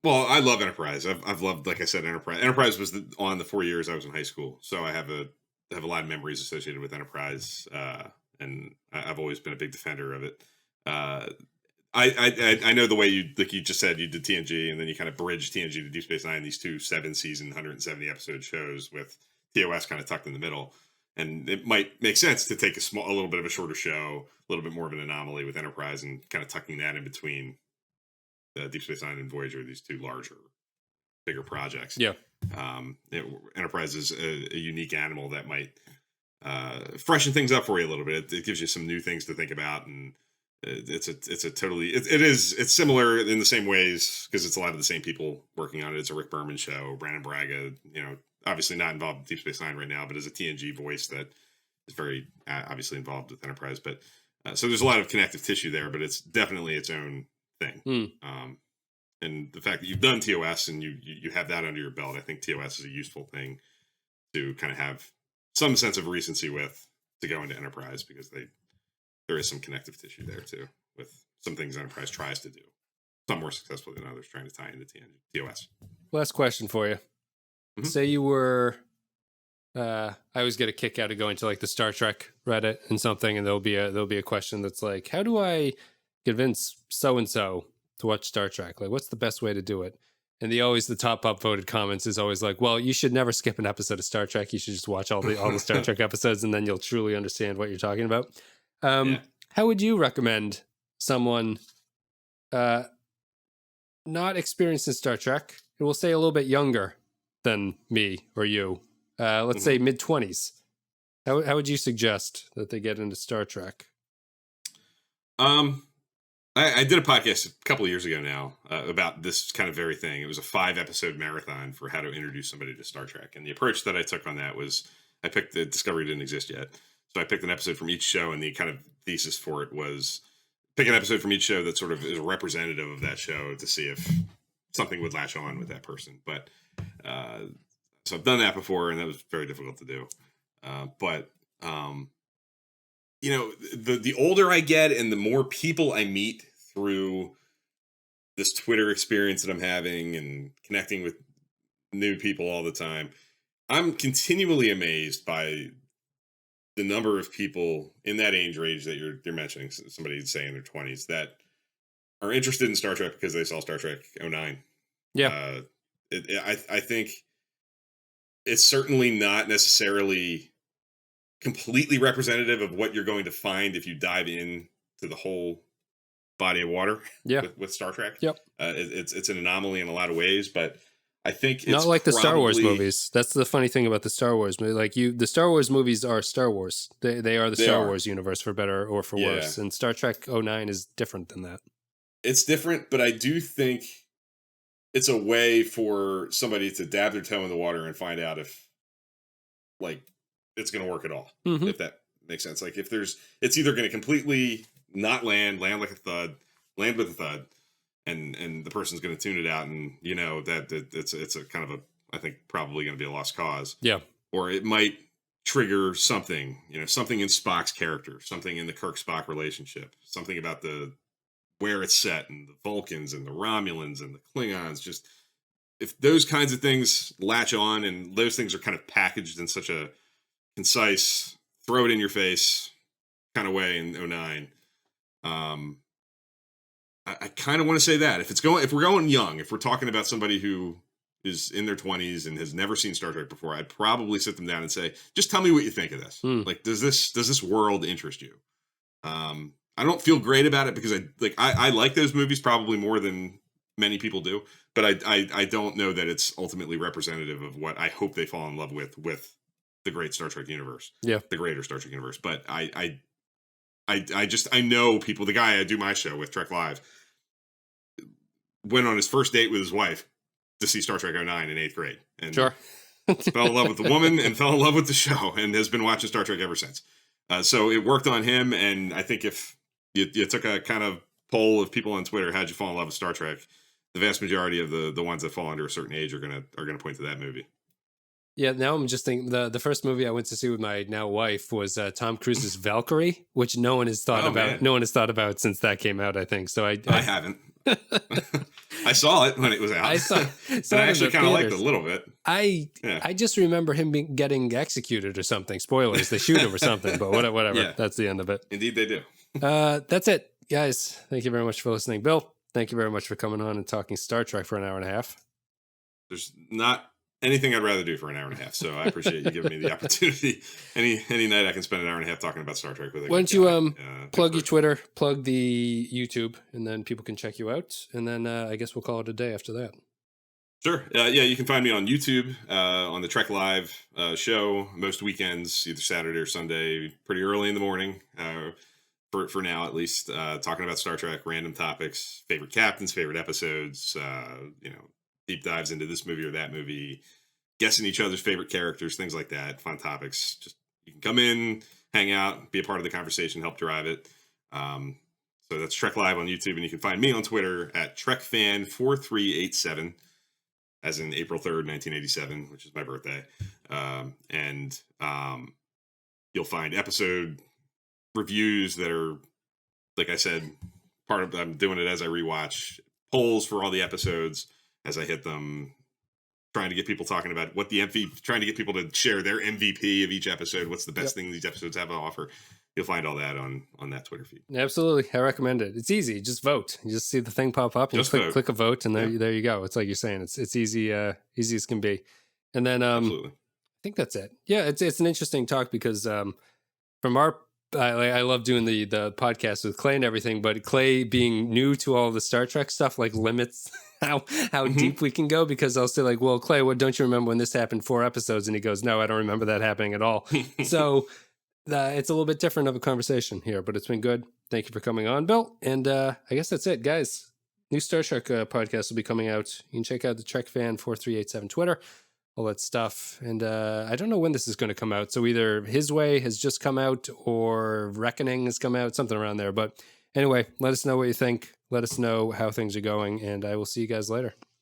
I love Enterprise. I've loved, like I said, Enterprise. Enterprise was on the 4 years I was in high school. So I have a lot of memories associated with Enterprise, and I've always been a big defender of it. I know the way you just said, you did TNG, and then you kind of bridged TNG to Deep Space Nine, these two 7-season, 170 episode shows with TOS kind of tucked in the middle. And it might make sense to take a little bit of a shorter show, a little bit more of an anomaly with Enterprise, and kind of tucking that in between Deep Space Nine and Voyager, these two bigger projects. Yeah. Enterprise is a unique animal that might freshen things up for you a little bit. It gives you some new things to think about, and it's similar in the same ways because it's a lot of the same people working on it. It's a Rick Berman show. Brandon Braga, obviously not involved in Deep Space Nine right now, but as a TNG voice that is very obviously involved with Enterprise. But so there's a lot of connective tissue there, but it's definitely its own thing. And the fact that you've done TOS and you have that under your belt, I think TOS is a useful thing to kind of have some sense of recency with to go into Enterprise, because there is some connective tissue there too with some things Enterprise tries to do. Some more successfully than others, trying to tie into TOS. Last question for you. Mm-hmm. Say you were, I always get a kick out of going to like the Star Trek Reddit and something, and there'll be a question that's like, how do I convince so-and-so to watch Star Trek? Like, what's the best way to do it? And the top upvoted comments is always like, well, you should never skip an episode of Star Trek. You should just watch all the Star Trek episodes, and then you'll truly understand what you're talking about. Yeah. How would you recommend someone not experienced in Star Trek, and we'll say a little bit younger than me or you, let's say mid-20s, how would you suggest that they get into Star Trek? I did a podcast a couple of years ago now about this kind of very thing. It was a 5-episode marathon for how to introduce somebody to Star Trek. And the approach that I took on that was I picked the Discovery didn't exist yet. So I picked an episode from each show, and the kind of thesis for it was pick an episode from each show that sort of is representative of that show to see if something would latch on with that person. But so I've done that before, and that was very difficult to do. You know, the older I get and the more people I meet through this Twitter experience that I'm having and connecting with new people all the time, I'm continually amazed by the number of people in that age range that you're mentioning, somebody say in their 20s, that are interested in Star Trek because they saw Star Trek 09. Yeah. I think it's certainly not necessarily completely representative of what you're going to find if you dive in to the whole body of water with Star Trek. Yep. It's an anomaly in a lot of ways, but I think it's not like the Star Wars movies. That's the funny thing about the Star Wars movie. Like the Star Wars movies are Star Wars. They are the Star Wars universe, for better or for worse. And Star Trek 09 is different than that. It's different, but I do think it's a way for somebody to dab their toe in the water and find out if, like, it's going to work at all. Mm-hmm. If that makes sense. Like, if it's either going to completely not land like a thud, land with a thud, and the person's going to tune it out, and you know that it's a kind of I think probably going to be a lost cause. Yeah. Or it might trigger something, something in Spock's character, something in the Kirk-Spock relationship, something about where it's set, and the Vulcans and the Romulans and the Klingons. Just if those kinds of things latch on, and those things are kind of packaged in such a concise, throw it in your face kind of way in 09. I kind of want to say that if we're going young, if we're talking about somebody who is in their 20s and has never seen Star Trek before, I'd probably sit them down and say, just tell me what you think of this. Like, does this world interest you? I don't feel great about it because I like those movies probably more than many people do, but I don't know that it's ultimately representative of what I hope they fall in love with the great Star Trek universe. Yeah. The greater Star Trek universe. But I know people. The guy I do my show with, Trek Live, went on his first date with his wife to see Star Trek 09 in 8th grade. And sure. fell in love with the woman and fell in love with the show and has been watching Star Trek ever since. So it worked on him. And I think if you took a kind of poll of people on Twitter, how'd you fall in love with Star Trek? The vast majority of the ones that fall under a certain age are gonna point to that movie. Yeah, now I'm just thinking the first movie I went to see with my now wife was Tom Cruise's Valkyrie, which no one has thought about. Man. No one has thought about since that came out, I think. So I haven't. I saw it when it was out. I actually kind of liked it a little bit. I just remember him getting executed or something. Spoilers, they shoot him or something, but whatever. Yeah. That's the end of it. Indeed they do. That's it. Guys, thank you very much for listening. Bill, thank you very much for coming on and talking Star Trek for an hour and a half. There's not anything I'd rather do for an hour and a half, so I appreciate you giving me the opportunity. Any night I can spend an hour and a half talking about Star Trek with you. Why don't you plug your Twitter, plug the YouTube, and then people can check you out, and then I guess we'll call it a day after that. Sure. Yeah, you can find me on YouTube on the Trek Live show most weekends, either Saturday or Sunday, pretty early in the morning, for now at least, talking about Star Trek, random topics, favorite captains, favorite episodes, deep dives into this movie or that movie, guessing each other's favorite characters, things like that, fun topics. Just you can come in, hang out, be a part of the conversation, help drive it. So that's Trek Live on YouTube, and you can find me on Twitter at TrekFan4387, as in April 3rd, 1987, which is my birthday. And you'll find episode reviews that are, like I said, I'm doing it as I rewatch, polls for all the episodes as I hit them, trying to get people talking about what trying to get people to share their MVP of each episode. What's the best thing these episodes have to offer? you'll find all that on that Twitter feed. Absolutely, I recommend it. It's easy. Just vote. You just see the thing pop up, and Just you click a vote, and there you go. It's like you're saying. It's easy, easy as can be. And then Absolutely. I think that's it. Yeah, it's an interesting talk because from our I love doing the podcast with Clay and everything, but Clay being new to all the Star Trek stuff like limits how deep we can go, because I'll say like, well, Clay, what don't you remember when this happened 4 episodes? And he goes, no, I don't remember that happening at all. So it's a little bit different of a conversation here, but it's been good. Thank you for coming on, Bill. And I guess that's it, guys. New Star Trek podcast will be coming out. You can check out the Trekfan4387 Twitter, all that stuff. And I don't know when this is going to come out. So either His Way has just come out or Reckoning has come out, something around there. But anyway, let us know what you think. Let us know how things are going. And I will see you guys later.